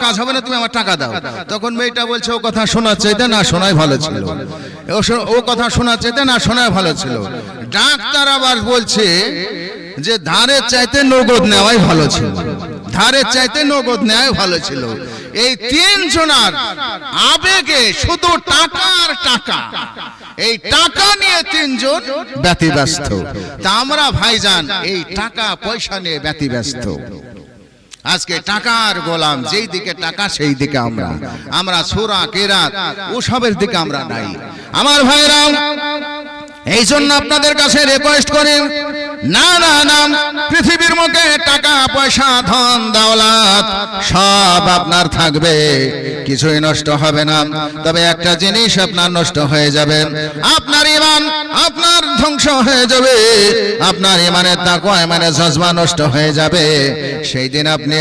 কাজ হবে না, তুমি আমার টাকা দাও। তখন মেয়েটা বলছে ও কথা শোনার চাইতে না শোনাই ভালো ছিল, ও কথা শোনার চাইতে না শোনাই ভালো ছিল। ডাক্তার আবার বলছে যে ধারের চাইতে নগদ নেওয়াই ভালো ছিল, ধারের চাইতে নগদ নেওয়াই ভালো ছিল। এই তিনজনার আবেগে শুধু টাকা আর টাকা, এই টাকা নিয়ে তিনজন ব্যতিব্যস্ত। তা আমরা ভাইজান এই টাকা পয়সা নিয়ে ব্যতিব্যস্ত। আজকে টাকার গোলাম, যেই দিকে টাকা সেই দিকে আমরা সূরা কিরাত ওসবের দিকে আমরা নাই। আমার ভাইরা, এই জন্য আপনাদের কাছে রিকোয়েস্ট করি, না না না, পৃথিবীর মুখে টাকা পয়সা ধন দৌলত সব আপনার থাকবে, কিছুই নষ্ট হবে না। তবে একটা জিনিস আপনার নষ্ট হয়ে যাবে, আপনার ঈমান আপনার ধ্বংস হয়ে যাবে, আপনার ঈমানের তাকওয়া ঈমানের জজবা নষ্ট হয়ে যাবে। সেই দিন আপনি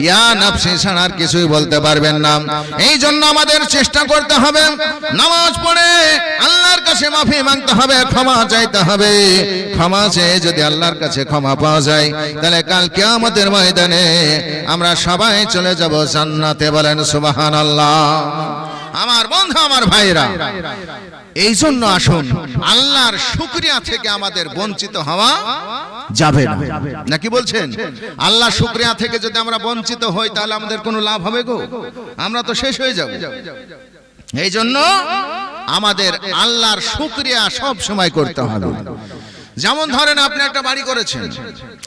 ইয়া নাফসি ছাড়া আর কিছুই বলতে পারবেন না। এই জন্য আমাদের চেষ্টা করতে হবে, নামাজ পড়ে আল্লাহর কাছে মাফি মাংতে হবে, ক্ষমা চাইতে হবে। ক্ষমা চেয়ে যদি আল্লাহর কাছে ক্ষমা পাওয়া যায়, তাহলে কাল কিয়ামতের ময়দানে আমরা সবাই চলে যাব জান্নাতে। বলেন সুবহানাল্লাহ। আমার বন্ধু, আমার ভাইরা, এই জন্য আসুন আল্লাহর শুকরিয়া থেকে আমাদের বঞ্চিত হওয়া যাবে না, নাকি বলছেন? আল্লাহ শুকরিয়া থেকে যদি আমরা বঞ্চিত হই তাহলে আমাদের কোনো লাভ হবে গো? আমরা তো শেষ হয়ে যাব। এই জন্য আমাদের আল্লাহর শুকরিয়া সব সময় করতে হবে। যেমন ধরেন আপনি একটা বাড়ি করেছেন,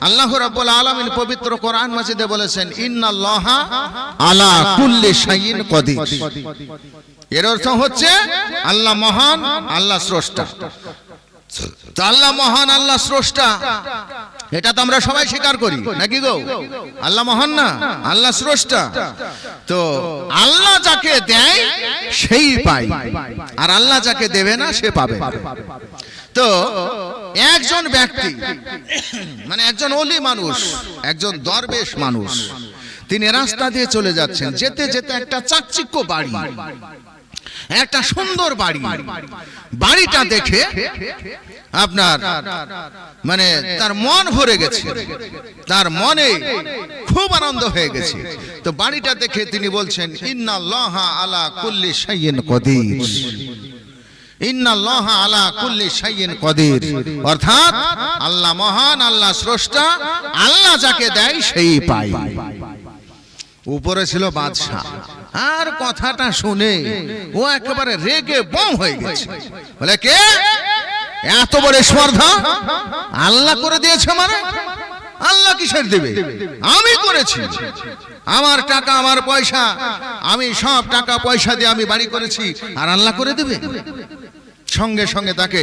আল্লাহ রাব্বুল আলামিন পবিত্র কোরআন মাজিদে বলেছেন ইন্নাল্লাহা আলা কুল্লি শাইইন কদির। এর অর্থ হচ্ছে আল্লাহ মহান, আল্লাহ স্রষ্টা। তো আল্লাহ মহান, আল্লাহ স্রষ্টা, এটা তো আমরা সবাই স্বীকার করি, নাকি গো? আল্লাহ মহান না, আল্লাহ স্রষ্টা। তো আল্লাহ যাকে দেয় সেই পায়, আর আল্লাহ যাকে দেবে না সে পাবে। তো একজন ব্যক্তি, মানে একজন ওলি মানুষ, একজন দরবেশ মানুষ, তিনি রাস্তা দিয়ে চলে যাচ্ছেন, যেতে যেতে একটা চাকচিক্য বাড়ি, একটা সুন্দর বাড়ি, বাড়িটা দেখে আপনার মানে তার মন ভরে গেছে, তার মনে খুব আনন্দ হয়ে গেছে। তো বাড়িটা দেখে তিনি বলছেন ইন্নাল্লাহা আলা কুল্লি শাইইন কদির। ইন্নাল্লাহা আলা কুল্লি শাইইন কাদির, অর্থাৎ আল্লাহ মহান, আল্লাহ স্রষ্টা, আল্লাহ যাকে দেয় সেই পায়। উপরে ছিল বাদশা, আর কথাটা শুনে ও একেবারে রেগে বম হয়ে গেছে। বলে, কে এত বড় স্পর্ধা? আল্লাহ করে দিয়েছে মানে? আল্লাহ কিসের দেবে? আমি করেছি, আমার টাকা, আমার পয়সা, আমি সব টাকা পয়সা দিয়ে আমি বাড়ি করেছি, আর আল্লাহ করে দেবে? সঙ্গে সঙ্গে তাকে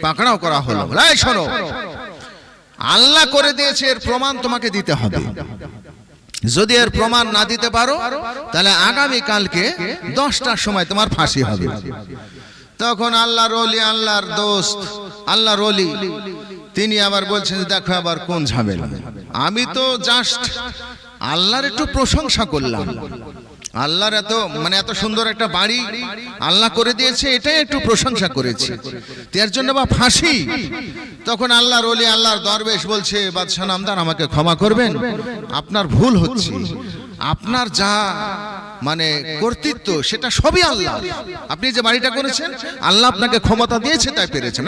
পাকড়াও করা হলো। এই শোনো, আল্লাহ করে দিয়েছে এর প্রমাণ তোমাকে দিতে হবে। যদি এর প্রমাণ না দিতে পারো তাহলে আগামী কালকে 10টার সময় তোমার ফাঁসি হবে। তখন আল্লাহর ওলি, আল্লাহর দোস্ত, আল্লাহর ওলি তিনি আবার বলছেন, দেখো আবার কোন ঝামেলা, আমি তো জাস্ট আল্লাহর একটু প্রশংসা করলাম, আল্লাহর এত সুন্দর একটা বাড়ি আল্লাহ করে দিয়েছে, এটাই একটু প্রশংসা করেছি, এর জন্য বা ফাঁসি? তখন আল্লাহর ওলি, আল্লাহর দরবেশ বলছে, বাদশাহ নামদার, আমাকে ক্ষমা করবেন, আপনার ভুল হচ্ছে, আপনার যা কর্তৃত্ব সেটা সবই আল্লাহ, আপনি যে বাড়িটা করেছেন আল্লাহ আপনাকে ক্ষমতা দিয়েছে তাই পেরেছেন।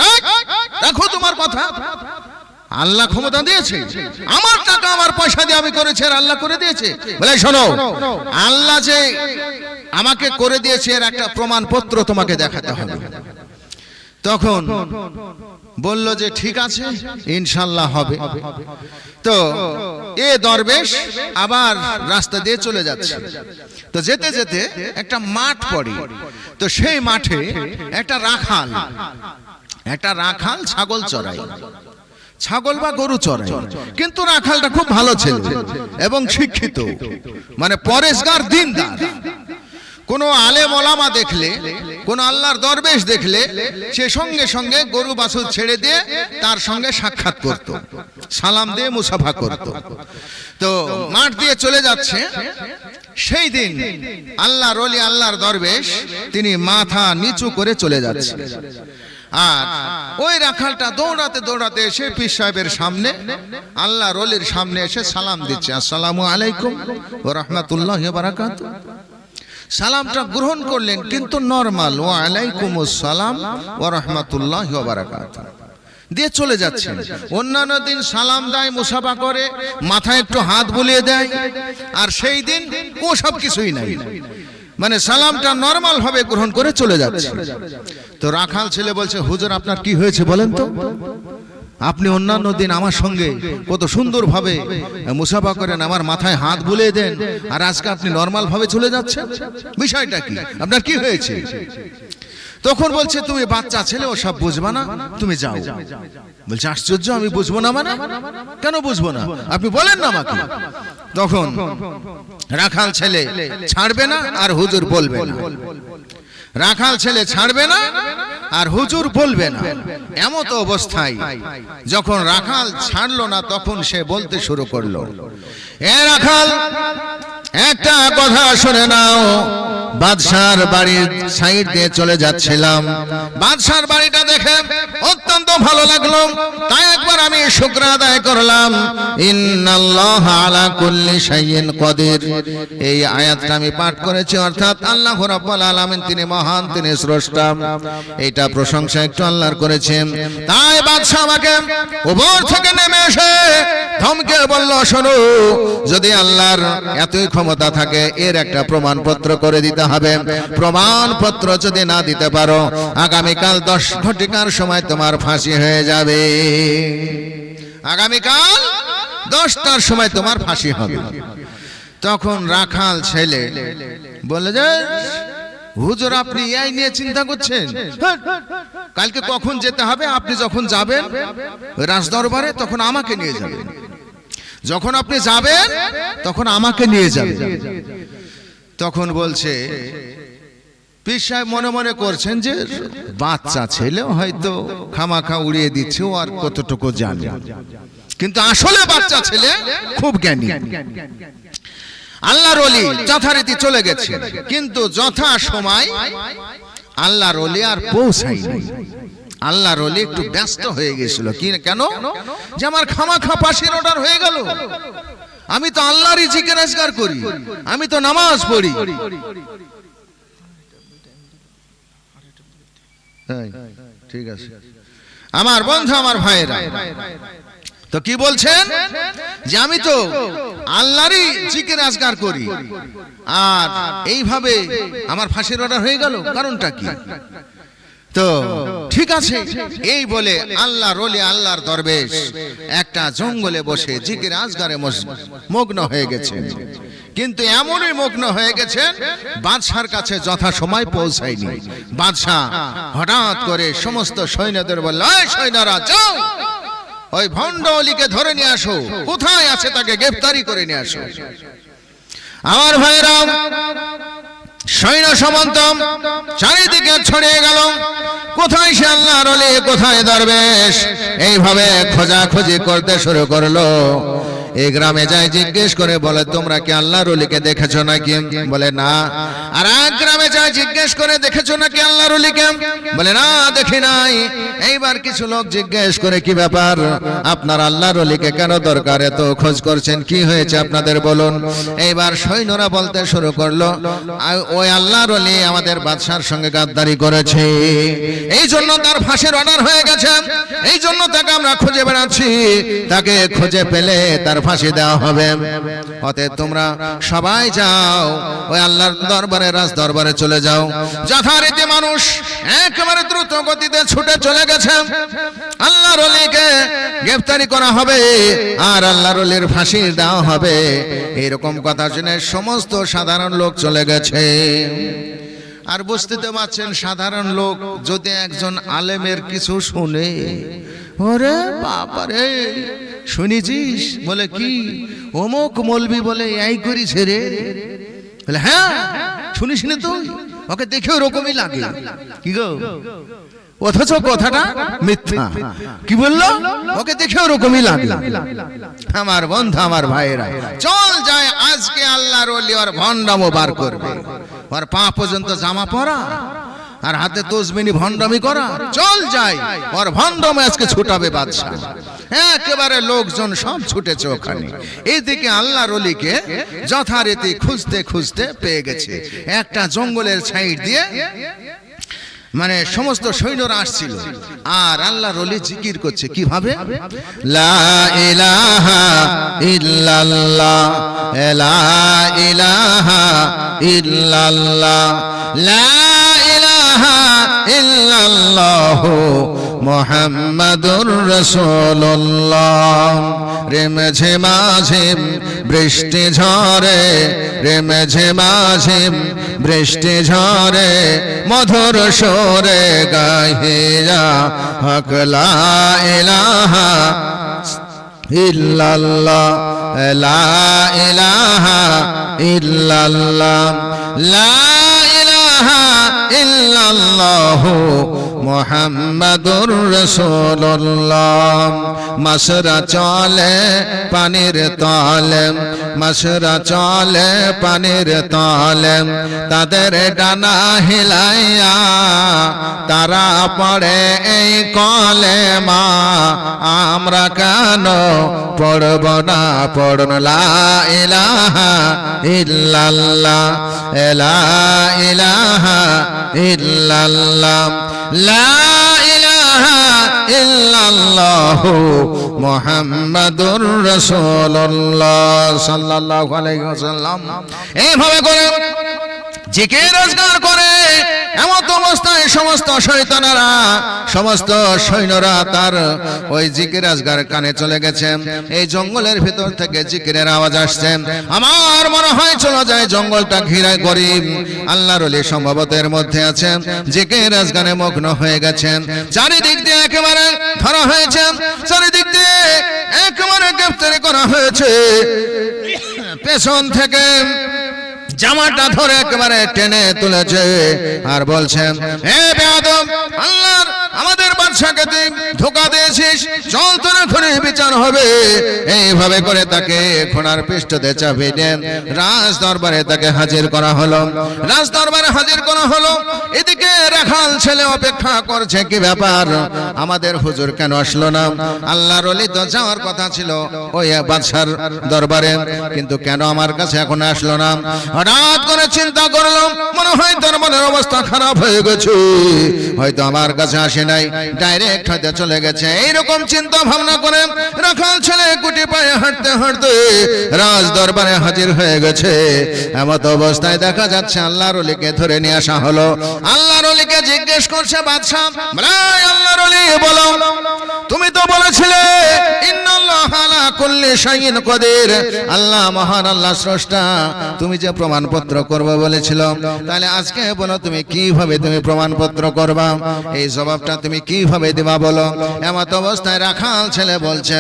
দেখো তোমার কথা, আল্লাহ ক্ষমতা দিয়েছে, আমার টাকা আমার পয়সা দিয়ে আমি করেছি আর আল্লাহ করে দিয়েছে। বলে, শোনো, আল্লাহ যে আমাকে করে দিয়েছে এর একটা প্রমাণপত্র তোমাকে দেখাতে হবে। তখন বলল যে ঠিক আছে, ইনশাআল্লাহ হবে। তো এ দরবেশ আবার রাস্তা দিয়ে চলে যাচ্ছে। তো যেতে যেতে একটা মাঠ পড়ে, তো সেই মাঠে একটা রাখাল ছাগল চড়ায়, ছাগল বা গরু চড়ায়, কিন্তু রাখালটা খুব ভালো ছেলে এবং শিক্ষিত, পরেশগার, দিনদার। কোন আলেম ওলামা দেখলে, কোন আল্লাহর দরবেশ দেখলে সে সঙ্গে সঙ্গে গরু বাছুর ছেড়ে দিয়ে তার সঙ্গে সাক্ষাৎ করত, সালাম দিয়ে মুসাফা করত। তো মাঠ দিয়ে চলে যাচ্ছে, সেই দিন আল্লাহর ওলি, আল্লাহর দরবেশ তিনি মাথা নিচু করে চলে যাচ্ছে, আর ওই রাখালটা দৌড়াতে দৌড়াতে এসে পীর সাহেবের সামনে, আল্লাহর ওলির সামনে এসে সালাম দিচ্ছে, আসসালামু আলাইকুম ওয়া রাহমাতুল্লাহি ওয়া বারাকাতুহু। সালামটা গ্রহণ করলেন, কিন্তু নরমাল, ওয়া আলাইকুমুস সালাম ওয়া রাহমাতুল্লাহি ওয়া বারাকাতুহু দিয়ে চলে যাচ্ছেন। অন্যান্য দিন সালাম দেয়, মুসাফা করে, মাথায় একটু হাত বুলিয়ে দেয়, আর সেই দিন ও সব কিছুই নাই, সালামটা নরমাল ভাবে গ্রহণ করে চলে যাচ্ছে। তো রাখাল ছেলে বলছে, হুজুর আপনার কি হয়েছে বলেন তো? আপনি অন্যান্য দিন আমার সঙ্গে কত সুন্দর ভাবে মুসাফা করেন, আমার মাথায় হাত বুলিয়ে দেন, আর আজকে আপনি নরমাল ভাবে চলে যাচ্ছেন, বিষয়টা কি? আপনার কি হয়েছে? তখন বলছে, তুমি বাচ্চা ছেলে, ও সব বুঝবা না, তুমি যাও। বলছে, আশ্চর্য, আমি বুঝবো না? কেন বুঝবো না? আপনি বলেন না আমাকে। তখন রাখাল ছেলে ছাড়বে না আর হুজুর বলবে না, রাখাল ছেলে ছাড়বে না আর হুজুর বলবে না। এমত অবস্থায় যখন রাখাল ছাড়লো না, তখন সে বলতে শুরু করলো, এ রাখাল, একটা কথা শুনে নাও, বাদশার বাড়ির সাইড দিয়ে চলে যাচ্ছিলাম, বাদশার বাড়িটা দেখে অত্যন্ত ভালো লাগলো, তাই একবার আমি শুকর আদায় করলাম। ইন্নাল্লাহা আলা কুল্লি শাইইন কাদির, এই আয়াতটা আমি পাঠ করেছি, অর্থাৎ আল্লাহ রাব্বুল আলামিন তিনি মহান, তিনি স্রষ্টা, এটা প্রশংসা একটু আল্লাহর করেছেন। তাই বাদশা আমাকে উপর থেকে নেমে এসে ধমকে বলল, শোনো, যদি আল্লাহর এতই ক্ষমতা থাকে এর একটা প্রমাণপত্র করে দিতে হবে, প্রমাণপত্র যদি না দিতে পারো আগামীকাল 10 ঘটিকার সময় তোমার ফাঁসি হয়ে যাবে, আগামীকাল 10টার সময় তোমার ফাঁসি হবে। তখন রাখাল ছেলে বলে যে, হুজুর আপনি এই নিয়ে চিন্তা করছেন? কালকে কখন যেতে হবে? আপনি যখন যাবেন রাজদরবারে তখন আমাকে নিয়ে যাবেন, যখন আপনি যাবেন তখন আমাকে নিয়ে যাবেন। তখন বলছে, পীর সাহেব মনে মনে করছেন যে বাচ্চা ছেলে হয়তো খামাখা উড়িয়ে দিচ্ছে, ও আর কতটুকু জানে, কিন্তু আসলে বাচ্চা ছেলে খুব জ্ঞানী। আল্লাহর ওলি যথারীতি চলে গেছে, কিন্তু যথা সময় আল্লাহর ওলি আর পৌঁছায়নি। আল্লাহর ওলি একটু ব্যস্ত হয়ে গেছিল, কেন? যে আমার খামাখা ফাঁসির অর্ডার হয়ে গেল, আমি তো আল্লাহরই জিকির আজকার করি, আমি তো নামাজ পড়ি, ঠিক আছে আমার বন্ধু আমার ভাইরা, তো কি বলছেন যে আমি তো আল্লাহরই জিকির আজকার করি আর এইভাবে আমার ফাঁসির অর্ডার হয়ে গেল, কারণটা কি? তো ঠিক আছে এই বলে আল্লাহর ওলি আল্লাহর দরবেশ একটা জঙ্গলে বসে জিকির আজগারে মগ্ন হয়ে গেছেন, কিন্তু এমনই মগ্ন হয়ে গেছেন বাদশার কাছে যথা সময় পৌঁছায়নি। বাদশা হঠাৎ করে সমস্ত সৈন্যদের বলল, এই সৈন্যরা যাও ওই ভণ্ড অলিকে ধরে নিয়ে আসো, কোথায় আছে তাকে গ্রেফতারি করে নিয়ে আসো। আমার ভাইরা সৈন্য সামন্ত চারিদিকে ছড়িয়ে গেল, কোথায় সে আল্লাহর ওলি, কোথায় দরবেশ, এইভাবে খোঁজাখুঁজি করতে শুরু করলো। এই গ্রামে যায় জিজ্ঞেস করে বলে, তোমরা কি আল্লাহর ওলিকে দেখেছো নাকি? বলে না। আর এক গ্রামে যায় জিজ্ঞেস করে, দেখেছো নাকি আল্লাহর ওলিকে? বলে না, দেখি নাই। এইবার কিছু লোক জিজ্ঞেস করে, কি ব্যাপার, আপনার আল্লাহর ওলিকে কেন দরকার, এত খোঁজ করছেন, কি হয়েছে আপনাদের বলুন। এইবার সৈন্যরা বলতে শুরু করলো, ওই আল্লাহর ওলি আমাদের বাদশার সঙ্গে গাদ্দারি করেছে, এই জন্য তার ফাঁসির অর্ডার হয়ে গেছে, এই জন্য তাকে আমরা খুঁজে বেড়াচ্ছি, তাকে খুঁজে পেলে তার ফাঁসি দেওয়া হবে। অতএব তোমরা সবাই যাও ওই আল্লাহর দরবারে, রাজ দরবারে চলে যাও। যথারীতি মানুষ একেবারে দ্রুত গতিতে ছুটে চলে গেছে, আল্লাহর ওলিকে গ্রেফতারি করা হবে আর আল্লাহর ওলির ফাঁসি দেওয়া হবে। এরকম কথা শুনে সমস্ত সাধারণ লোক চলে গেছে। আর বুঝতে তো পারছেন, সাধারণ লোক যদি একজন আলেমের কিছু শুনে, ওরে বাবারে শুনেছিস, বলে কি অমুক মৌলবি বলে এই করিছে রে, বলে হ্যাঁ শুনিস না তুই, ওকে দেখে ওরকমই লাগে, কি গো, অথচ কথাটা মিথ্যা। কি বললো, ওকে দেখে ওরকমই লাগে। আমার বন্ধু আমার ভাইরা, চল যায় আজকে আল্লাহর ওলি ওর ভণ্ডামো বার করবে, ওর পা পর্যন্ত জামা পরা আর হাতে তসবিনি ভণ্ডামি করা, চল যাই ওর ভণ্ডামে আজকে ছুটাবে বাদশা। একেবারে লোকজন সব ছুটেছে ওখানে। এইদিকে আল্লাহর ওলিকে যথারীতি খুঁজতে খুঁজতে পেয়ে গেছে। একটা জঙ্গলের সাইড দিয়ে মানে সমস্ত সৈন্যরা আসছিল আর আল্লাহর ওলি জিকির করছে, কিভাবে, লা ইলাহা ইল্লাল্লাহ, লা ইলাহা ইল্লাল্লাহ, লা ইলাহা ইল্লাল্লাহ মুহাম্মাদুর রাসূলুল্লাহ। রেমঝে মাঝিম বৃষ্টি ঝরে, রেমঝে মাঝিম বৃষ্টি ঝরে, মধুর সুরে গাহিয়া হক লা ইলাহা ইল্লাল্লাহ, লা ইলাহা ইল্লাল্লাহ, লা ইলাহা ইল্লাল্লাহ মুহাম্মাদুর রাসূলুল্লাহ। মাসরা চলে পানির তলে, মাসরা চলে পানির তলে, তাদের ডানা হিলাইয়া তারা পড়ে এই কলেমা, আমরা কেন পড়ব না, পড়ন লা ইলাহা ইল্লাল্লাহ, লা ইলাহা ইল্লাল্লাহ, লা ইলাহা ইল্লাল্লাহ মুহাম্মাদুর রাসূলুল্লাহ সাল্লাল্লাহু আলাইহি ওয়াসাল্লাম। এইভাবে করে জিকির আজকার করে এমত অবস্থায় সমস্ত শয়তানেরা, সমস্ত সৈন্যরা তার ওই জিকির আজকার কানে চলে গেছে। এই জঙ্গলের ভিতর থেকে জিকিরের আওয়াজ আসছে। আমার মনে হয় চলে যায় জঙ্গলটা ঘিরে গরিব আল্লাহর ওলি সম্ভবত এর মধ্যে আছে, জিকির আজকারে মগ্ন হয়ে গেছেন। চারিদিক দিয়ে একেবারে ধরা হয়েছে, চারিদিক দিয়ে একেবারে গ্রেফতারি করা হয়েছে। পেছন থেকে জামাটা ধরে একেবারে টেনে তুলেছে আর বলছেন, হে বেয়াদব, আল্লাহর আমাদের বাদশাকে তুই ধোঁকা দিয়েছিস, চল তোর ঘরে বিচার হবে। এইভাবে করে তাকে ঘোড়ার পৃষ্ঠতে চাপিয়ে দেন রাজ দরবারে তাকে হাজির করা হলো। রাজ দরবারে হাজির করা হলো। এদিকে রাখাল ছেলে অপেক্ষা করছে, কি ব্যাপার, আমাদের হুজুর কেন আসলো না? আল্লাহর ওলি তো যাওয়ার কথা ছিল ওই বাদশার দরবারে, কিন্তু কেন আমার কাছে এখন আসলো না? হঠাৎ করে চিন্তা করলাম, মনে হয় দরবারে কপালের অবস্থা খারাপ হয়ে গেছে, হয়তো আমার কাছে আসে নাই, ডাইরেক্ট হয়তো চলে গেছে। এইরকম চিন্তা ভাবনা করে রাখাল ছেলে গুটি পায়ে হাঁটতে হাঁটতে রাজ দরবারে হাজির হয়ে গেছে। এমত অবস্থায় দেখা যাচ্ছে আল্লাহর ওলিকে ধরে নিয়ে আসা হলো। আল্লাহর ওলিকে জিজ্ঞেস করছে বাদশা, আল্লাহর ওলি বলো, তুমি তো বলেছিলে ইন্নাল্লাহ আলা কুল্লি শাইইন কাদির, আল্লাহ মহান, আল্লাহ স্রষ্টা, তুমি যে প্রমাণপত্র করবে বলেছিল, তাহলে আজকে বলো তুমি কিভাবে তুমি প্রমাণপত্র করবা, এই জবাবটা তুমি কিভাবে দিবা বলো। এমত অবস্থায় রাখাল ছেলে বলছে,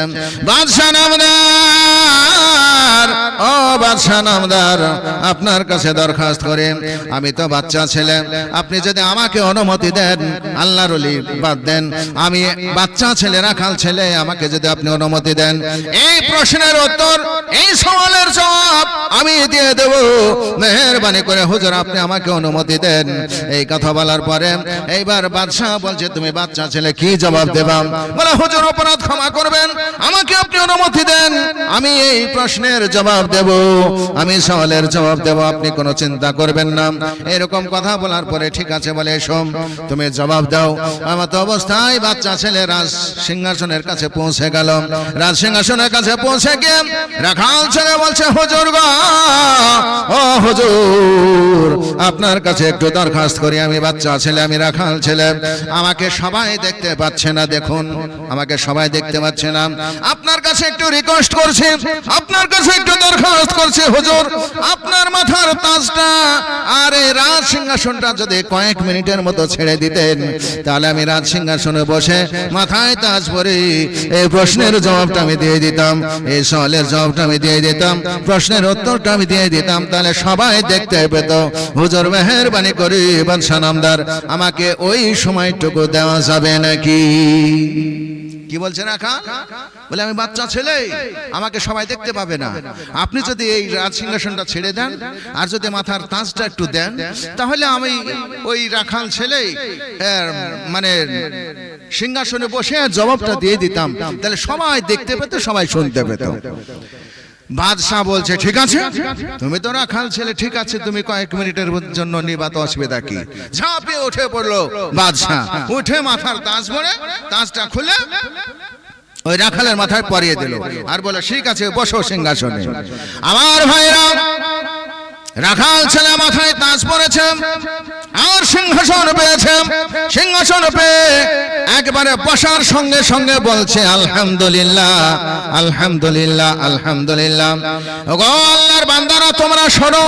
বাদশা নামদার, ও বাদশা নামদার, আপনার কাছে দরখাস্ত করে, আমি তো বাচ্চা ছেলে, আপনি যদি আমাকে অনুমতি দেন, আল্লাহর ওলি বাদ দেন, আমি বাচ্চা ছেলে, রাখাল ছেলে, আমাকে যদি আপনি অনুমতি দেন, এই প্রশ্নের উত্তর, এই সওয়ালের জবাব আমি দিয়ে দেব, মেহেরবানি করে হুজুর আপনি আমাকে অনুমতি দেন। এই কথা বলার পরে এইবার বাদশা বলছে, তুমি বাচ্চা ছেলে কি জবাব দেবা? বলে, হুজুর অপরাধ ক্ষমা করবেন, আমাকে আপনি অনুমতি দেন, আমি এই প্রশ্নের জবাব দেব, আমি সওয়ালের জবাব দেব, আপনি কোনো চিন্তা করবেন না। এরকম কথা বলার পরে ঠিক আছে বলে, এসো তুমি জবাব দাও। আমার তো অবস্থায় বাচ্চা ছেলে রাজ সিংহাসনের কাছে পৌঁছে গেল। রাজ সিংহাসনের কাছে পৌঁছে গিয়ে রাখাল ছেলে বলছে, হুজুর গো, ও হুজুর, আপনার কাছে একটু দরখাস্ত করি, আমি বাচ্চা ছেলে, আমি রাখাল ছেলে, আমাকে সবাই দেখতে পাচ্ছে না, দেখুন আমাকে সবাই দেখতে পাচ্ছে না, আপনার কাছে একটু রিকোয়েস্ট করছি, আপনার কাছে একটু দরখাস্ত করছি, হুজুর আপনার মাথার তাজটা আর এই রাজ সিংহাসনটা যদি কয়েক মিনিটের মতো ছেড়ে দিতেন, তাহলে আমি রাজ সিংহাসনে বসে মাথায় তাজ পরে এই প্রশ্নের জবাবটা আমি দিয়ে দিতাম, এই সওয়ালের জবাবটা আমি দিয়ে দিতাম, প্রশ্নের উত্তরটা আমি দিয়ে দিতাম, তাহলে সবাই দেখতে পেত। হুজুর মেহেরবানি করে বাদশা নামদার, আমাকে ওই সময়টুকু দেওয়া যাবে নাকি? কি বলছে রাখাল? বলে, আমি বাচ্চা ছেলে, আমাকে সবাই দেখতে পাবে না, আপনি যদি এই রাজ সিংহাসনটা ছেড়ে দেন আর যদি মাথার তাজটা একটু দেন, তাহলে আমি ওই রাখাল ছেলে মানে সিংহাসনে বসে জবাবটা দিয়ে দিতাম, তাহলে সবাই দেখতে পেত, সবাই শুনতে পেত। বাদশা বলছে, ঠিক আছে, তুমি তো রাখাল ছেলে, ঠিক আছে, তুমি কয়েক মিনিটের জন্য নিবা, তো অসুবিধা কি? ঝাঁপিয়ে উঠে পড়লো বাদশা, উঠে মাথার তাজ পরে তাজটা খুলে ওই রাখালের মাথায় পরিয়ে দিল আর বলে, ঠিক আছে, বসো সিংহাসনে। আমার ভাইরা, রাখাল ছেলে মাথায় তাজ পরেছে আর সিংহাসন পেয়েছে, সিংহাসন পেয়ে একবারে বসার সঙ্গে সঙ্গে বলছে, আলহামদুলিল্লাহ, আলহামদুলিল্লাহ, আলহামদুলিল্লাহ। ওগো আল্লাহর বান্দারা, তোমরা শোনো,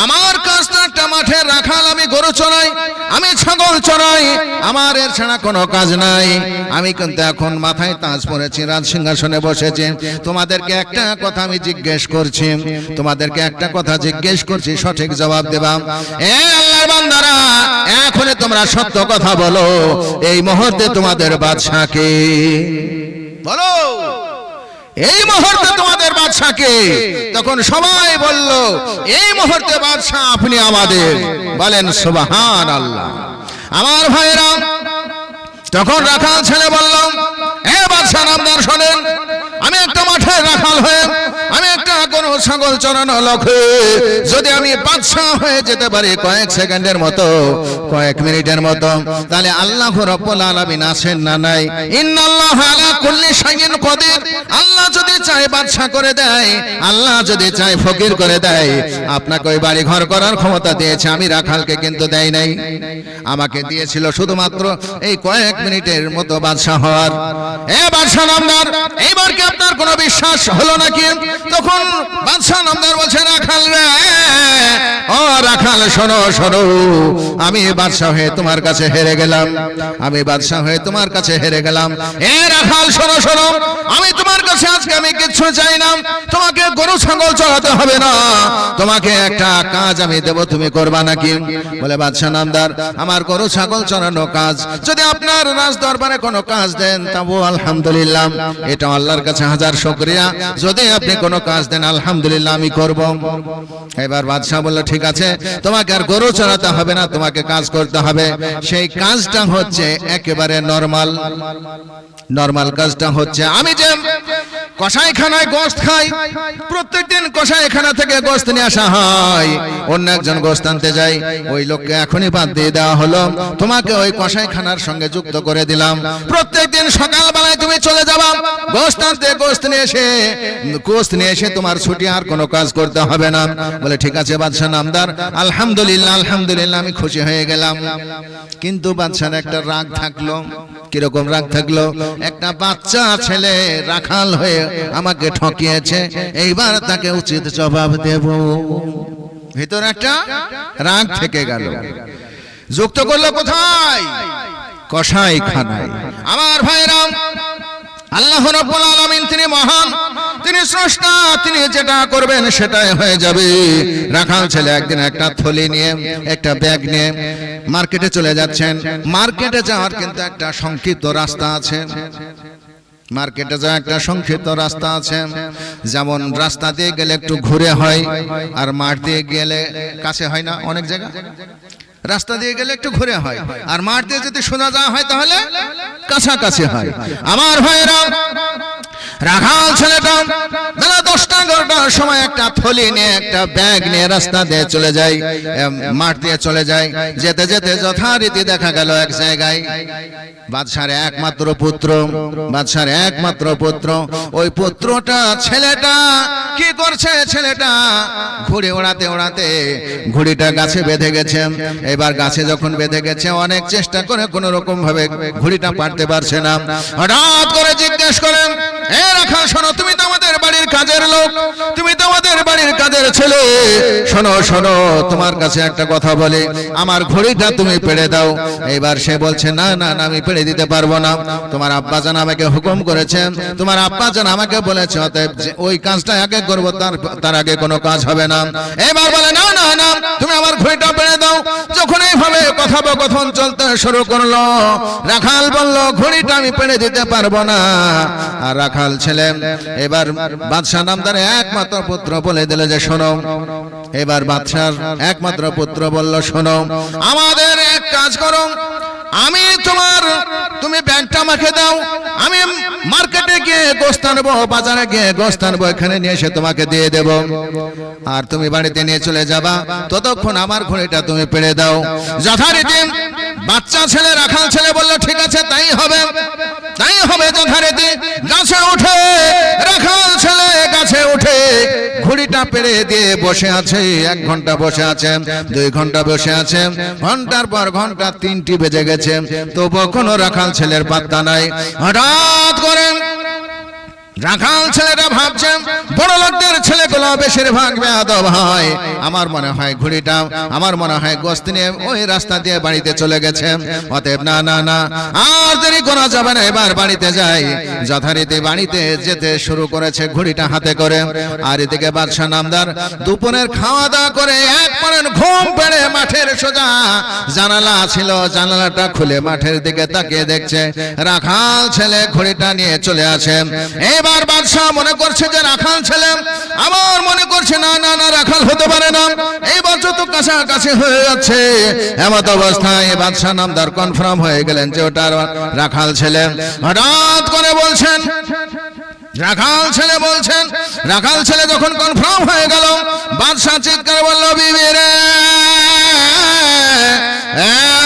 আমার কাছ তো একটা মাঠের রাখাল, আমি গরু চড়াই, আমি ছাগল চড়াই, আমার এর ছাড়া কোনো কাজ নাই, আমি কিন্তু এখন মাথায় তাজ পরেছি, রাজ সিংহাসনে বসেছি, তোমাদেরকে একটা কথা আমি জিজ্ঞেস করছি, তোমাদেরকে একটা কথা জিজ্ঞেস করছি, সঠিক জবাব দেবা। এ আল্লাহর বান্দারা, এখনই তোমরা সত্য কথা বলো, এই মুহূর্তে তোমাদের বাদশাকে বলো, এই মুহূর্তে তোমাদের বাদশাকে? তখন সবাই বলল, এই মুহূর্তে বাদশা আপনি আমাদের। বলেন সুবহানাল্লাহ। আমার ভাইরা, তখন রাখাল ছেলে বলল, এ বাদশা নামদার শোনেন, আমি একটা মাঠে রাখাল হয়ে, আমি একটা গরু ছাগল চড়ানো লোকে যদি আমি বাদশা হয়ে যেতে পারি কয়েক সেকেন্ডের মতো, কয়েক মিনিটের মতো, তাহলে আল্লাহ রাব্বুল আলামিন আছেন না নাই? ইন্নাল্লাহ আলা কুল্লি শাইইন কাদির, আল্লাহ যদি চায় বাদশা করে দেয়, আল্লাহ যদি চায় ফকির করে দেয়। আপনাকে ওই বাড়ি ঘর করার ক্ষমতা দিয়েছে, আমি রাখালকে কিন্তু দেয় নাই, আমাকে দিয়েছিল শুধুমাত্র এই কয়েক মিনিটের মতো বাদশা হওয়ার। এ বাদশা নামদার, এইবার কি আপনার কোনো বিশ্বাস হলো নাকি? তখন বাদশা নামদার বলছে, রাখাল রে, ও রাখাল শোনো শোনো, আমি বাদশা হয়ে তোমার কাছে হেরে গেলাম, আমি বাদশা হয়ে তোমার কাছে হেরে গেলাম। এ রাখাল শোনো শোনো, আমি তোমার কাছে আজকে আমি কিচ্ছু চাই না, তোমাকে গরু ছাগল চড়াতে হবে না, তোমাকে একটা কাজ আমি দেব, তুমি করবা নাকি? বলে, বাদশা নামদার, আমার গরু ছাগল চড়ানো কাজ যদি আপনার রাজ দরবারে কোনো কাজ দেন, তবু আলহামদুলিল্লাহ, এটা আল্লাহর কাছে হাজার শুকরিয়া, যদি আপনি কোনো কাজ দেন আলহামদুলিল্লাহ আমি করব। এবার বাদশা বলল, ঠিক আছে, তোমাকে আর গরু চড়াতে হবে না, তোমাকে কাজ করতে হবে। সেই কাজটা হচ্ছে একেবারে নরমাল কাজটা হচ্ছে, আমি যে কসাইখানায় গোশত খায়, প্রত্যেকদিন কসাইখানা থেকে গোশত নিয়ে আসা হয়, অন্য একজন গোশত আনতে যায়, ওই লোককে এখনই বাদ দিয়ে দেওয়া হলো, তোমাকে ওই কসাইখানার সঙ্গে যুক্ত করে দিলাম। প্রত্যেকদিন সকালবেলায় তুমি চলে যাবা গোশত আনতে, গোশত নিয়ে এসে তোমার ছুটি, আর কোনো কাজ করতে হবে না। বলে ঠিক আছে বাদশা নামদার, আলহামদুলিল্লাহ আলহামদুলিল্লাহ, আমি খুশি হয়ে গেলাম। কিন্তু বাদশার একটা রাগ থাকলো। কিরকম রাগ থাকলো? একটা বাচ্চা ছেলে রাখাল হয়ে আমাকে ঠকিয়েছে, এইবার তাকে উচিত জবাব দেব। ভিতরে একটা রাগ থেকে গেল। যুক্ত করলো কোথায়? কসাইখানায়। আমার ভাইরা, আল্লাহ রাব্বুল আলামিন তিনি মহান, তিনি স্রষ্টা, তিনি যেটা করবেন সেটাই হয়ে যাবে। রাখাল ছেলে একদিন একটা থলি নিয়ে, একটা ব্যাগ নিয়ে মার্কেটে চলে যাচ্ছেন। মার্কেটে যাওয়ার কিন্তু একটা সংক্ষিপ্ত রাস্তা আছে। মার্কেটে যাওয়া একটা সংক্ষিপ্ত রাস্তা আছে। যেমন রাস্তা দিয়ে গেলে একটু ঘুরে হয়, আর মাঠ দিয়ে গেলে কাছে হয় না। অনেক জায়গা রাস্তা দিয়ে গেলে একটু ঘুরে হয়, আর মাঠ দিয়ে যদি সোজা যাওয়া হয় তাহলে কাছাকাছি হয়। আমার ভাইরা, রাখাল ছেলেটা বেলা 10টা-11টার সময় একটা থলি নিয়ে, একটা ব্যাগ নিয়ে রাস্তা দিয়ে চলে যায়, মাঠ দিয়ে চলে যায়। যেতে যেতে যথারীতি দেখা গেল এক জায়গায় বাদশার একমাত্র পুত্র, বাদশার একমাত্র পুত্র, ওই পুত্রটা, ছেলেটা কি করছে? ছেলেটা ঘুড়ি ওড়াতে ওড়াতে ঘুড়িটা গাছে বেঁধে গেছে। এবার গাছে যখন বেঁধে গেছে, অনেক চেষ্টা করে কোন রকম ভাবে ঘুড়িটা পারতে পারছে না। হঠাৎ করে জিজ্ঞেস করেন, এ রাখাল শোনো, তুমি তো আমাদের বাড়ির কাজের লোক, তুমি তো আমাদের বাড়ির কাজের ছেলে, শোনো শোনো, তোমার কাছে একটা কথা বলি, আমার ঘড়িটা তুমি পেড়ে দাও। এবার সে বলছে, না না না, আমি পেড়ে দিতে পারবো না, তোমার আব্বাজান আমাকে হুকুম করেছেন, তোমার আব্বাজান আমাকে বলেছে, অতএব ওই কাজটা আগে করবো, তার আগে কোনো কাজ হবে না। এবার বলে, না না না, তুমি আমার ঘড়িটা পেড়ে দাও। যখন এইভাবে কথোপকথন চলতে শুরু করলো, রাখাল বলল, ঘড়িটা আমি পেড়ে দিতে পারবো না। আর রাখাল ছেলে এবার বাদশা নামদারের একমাত্র পুত্র বলে দিল যে শোনো। এবার বাদশার একমাত্র পুত্র বলল, শোনো, আমাদের এক কাজ করো, আমি তুমি ব্যাগটা আমাকে দাও, আমি মার্কেটে গিয়ে গোশত আনবো, বাজারে গিয়ে গোশত আনবো, এখানে নিয়ে এসে তোমাকে দিয়ে দেব, আর তুমি বাড়িতে নিয়ে চলে যাবা, ততক্ষণ আমার ঘড়িটা তুমি পেড়ে দাও। যথারীতি বাচ্চা ছেলে, রাখাল ছেলে বলল, ঠিক আছে, তাই হবে, তাই হবে। যথারীতি গাছে উঠে রাখাল ছেলে গাছে উঠে ঘড়িটা পেড়ে দিয়ে বসে আছে। 1 ঘন্টা বসে আছে, 2 ঘন্টা বসে আছে, ঘন্টার পর ঘন্টা 3টি বেজে গেছে, তবুও কোনো রাখাল ছেলের পাত্তা নাই। হঠাৎ করে রাখাল ছেলেটা ভাবছে, বড় লোকদের ছেলেগুলো বেশিরভাগ বেয়াদব হয়, আমার মনে হয় ঘুড়িটা, আমার মনে হয় গোশত নিয়ে ওই রাস্তা দিয়ে বাড়িতে চলে গেছে, অতএব না না না, আর দেরি করা যাবে না, এবার বাড়িতে যাই। যথারীতি বাড়িতে যেতে শুরু করেছে ঘুড়িটা হাতে করে। আর এদিকে বাদশা নামদার দুপুরের খাওয়া দাওয়া করে একবারে ঘুম পেড়ে মাঠের সোজা জানালা ছিল, জানালাটা খুলে মাঠের দিকে তাকিয়ে দেখছে রাখাল ছেলে ঘুড়িটা নিয়ে চলে আসে। এবার বাদশা মনে করছে যে রাখাল ছেলে, আবার মনে করছে না না না, রাখাল হতে পারে না, এই বছর তো কাছাকাছি হয়ে যাচ্ছে। এমত অবস্থায় বাদশা নামদার কনফার্ম হয়ে গেলেন যে ওটা রাখাল ছেলে। হঠাৎ করে বলছেন, রাখাল ছেলে বলছেন, রাখাল ছেলে যখন কনফার্ম হয়ে গেল, বাদশা চিৎকার বলল, বিবি রে,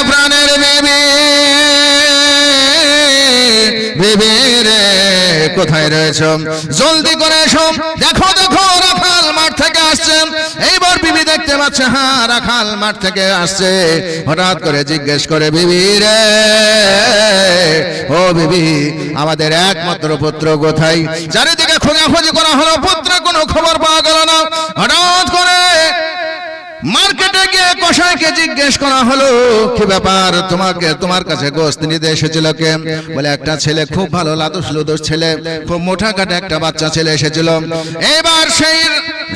প্রাণের বিবি, বিবি রে, কোথায় রয়েছো? জলদি করে এসো, দেখো দেখো, রাখাল মাঠ থেকে আসছে। এইবার বিবি দেখতে পাচ্ছে, হ্যাঁ রাখাল মাঠ থেকে আসছে। হঠাৎ করে জিজ্ঞেস করে, বিবি রে, ও বিবি, আমাদের একমাত্র পুত্র কোথায়? চারিদিকে খোঁজাখুঁজি করা হলো, পুত্র কোনো খবর পাওয়া গেল না। হঠাৎ করে মার্কেটে গিয়ে কসাইকে জিজ্ঞেস করা হলো, কি ব্যাপার, তোমার কাছে গোশত নিতে এসেছিল কে? বলে, একটা ছেলে, খুব ভালো লাদুস লুদুস ছেলে, খুব মোটা কাটা একটা বাচ্চা ছেলে এসেছিল। এবার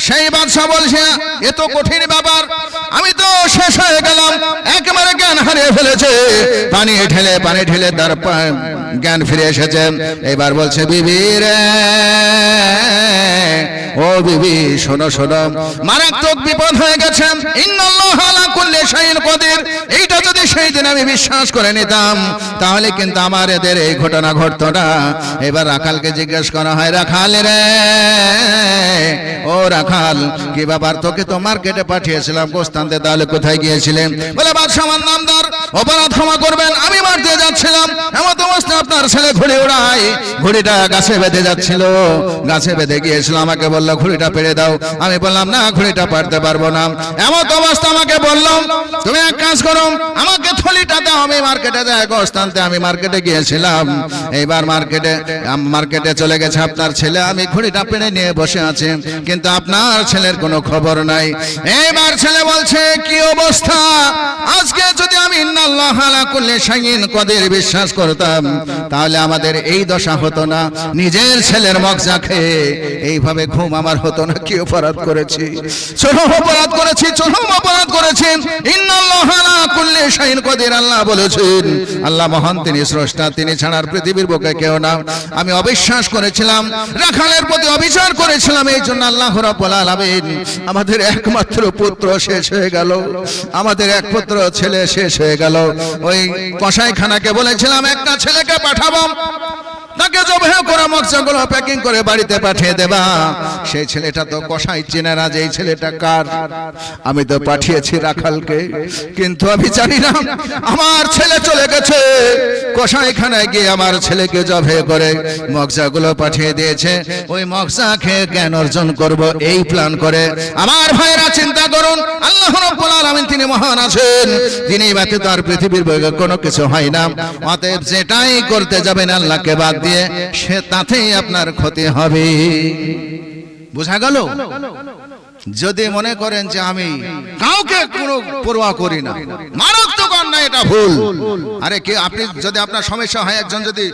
সেই বাদশা বলছে, এ তো কঠিন ব্যাপার, আমি তো শেষ হয়ে গেলাম, একেবারে জ্ঞান হারিয়ে ফেলেছে, পানি ঢেলে তার জ্ঞান ফিরে এসেছে। এবার বলছে বিবি রে, ও বিবি শোনো শোনো, মারাত্মক বিপদ হয়ে গেছে। ইন্নাল্লাহা আলা কুল্লি শাইইন কাদির, এইটা যদি সেই দিন আমি বিশ্বাস করে নিতাম তাহলে কিন্তু আমার এদের এই ঘটনা ঘটতো না। এবার রাখালকে জিজ্ঞেস করা হয়, রাখাল রে, ও রাখাল, কি ব্যাপার, তোকে তো মার্কেটে পাঠিয়েছিলাম গোস্তানতে, তাহলে কোথায় গিয়েছিলেন? বলে বাদশা আমার নামদার, অপরাধ ক্ষমা করবেন, আমি মারতে যাচ্ছিলাম, এমন অবস্থায় আপনার ছেলে ঘুড়ি ওড়ায়, ঘুড়িটা গাছে বেঁধে যাচ্ছিল, গাছে বেঁধে গিয়েছিল, আমাকে বললো ঘুড়িটা পেড়ে দাও। আমি বললাম না, ঘুড়িটা পারতে পারবো না। এমন অবস্থা আমাকে বললাম, তুমি এক কাজ করো, আমাকে থলিটা দাও, আমি মার্কেটে যাই গোস্তানতে, আমি মার্কেটে গিয়েছিলাম। এইবার মার্কেটে চলে গেছে আপনার ছেলে, আমি ঘুড়িটা পেড়ে নিয়ে বসে আছি, কিন্তু আপনার ছেলের কোনো খবর নাই। এইবার ছেলে বলছে, কি অবস্থা, আজকে যদি আমি ইন্নাল্লাহা আলা কুল্লি শাইইন কাদির বিশ্বাস করতাম তাহলে আমাদের এই দশা হতো না, নিজের ছেলের মগজা খেয়ে এইভাবে ঘুম আমার হতো না। কি অপরাধ করেছি, চরম অপরাধ করেছি, চরম অপরাধ করেছি। ইন্নাল্লাহা আলা কুল্লি শাইইন কাদির, আল্লাহ বলেছেন, আল্লাহ মহান, তিনি স্রষ্টা, তিনি ছাড়ার পৃথিবীর বুকে কেউ না। আমি অবিশ্বাস করেছিলাম, রাখালের প্রতি অবিচার করেছিলাম, এই জন্য আল্লাহ রাব্বুল আলামিন আমাদের একমাত্র পুত্র শেষ হয়ে গেল, আমাদের এক পুত্র ছেলে শেষ হয়ে গেল। ওই কসাইখানাকে বলেছিলাম একটা ছেলেকে পাঠাবো, তাকে জবাই করে মগজগুলো প্যাকিং করে বাড়িতে পাঠিয়ে দেবা। সেই ছেলেটা তো কসাই চেনে না যে এই ছেলেটা কার। আমি তো পাঠিয়েছি রাখালকে, কিন্তু আমি জানি না আমার ছেলে চলে গেছে কসাইখানায় গিয়ে আমার ছেলেকে জবাই করে মগজাগুলো পাঠিয়ে দিয়েছে। ওই মগজা খেয়ে জ্ঞান অর্জন করব এই প্ল্যান করে। আমার ভাইরা চিন্তা করুন, আল্লাহ রাব্বুল আলামিন তিনি মহান আছেন, তিনি ব্যতীত আর পৃথিবীর বুকে কোনো কিছু হয় না। অতএব যেটাই করতে যাবেন আল্লাহকে বাদ দিয়ে, সে তাতেই আপনার ক্ষতি হবে। বোঝা গেল? যদি মনে করেন যে আমি কাউকে কোনো পরোয়া করি না, মারাত্মক অন্যায়, এটা ভুল। আরে কে আপনি যদি আপনার সমস্যা হয়, একজন যদি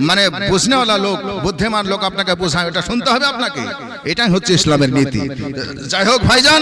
মানে বুঝনেওয়ালা লোক, বুদ্ধিমান লোক আপনাকে বোঝায়, এটা শুনতে হবে আপনাকে। এটাই হচ্ছে ইসলামের নীতি। যাই হোক ভাইজান।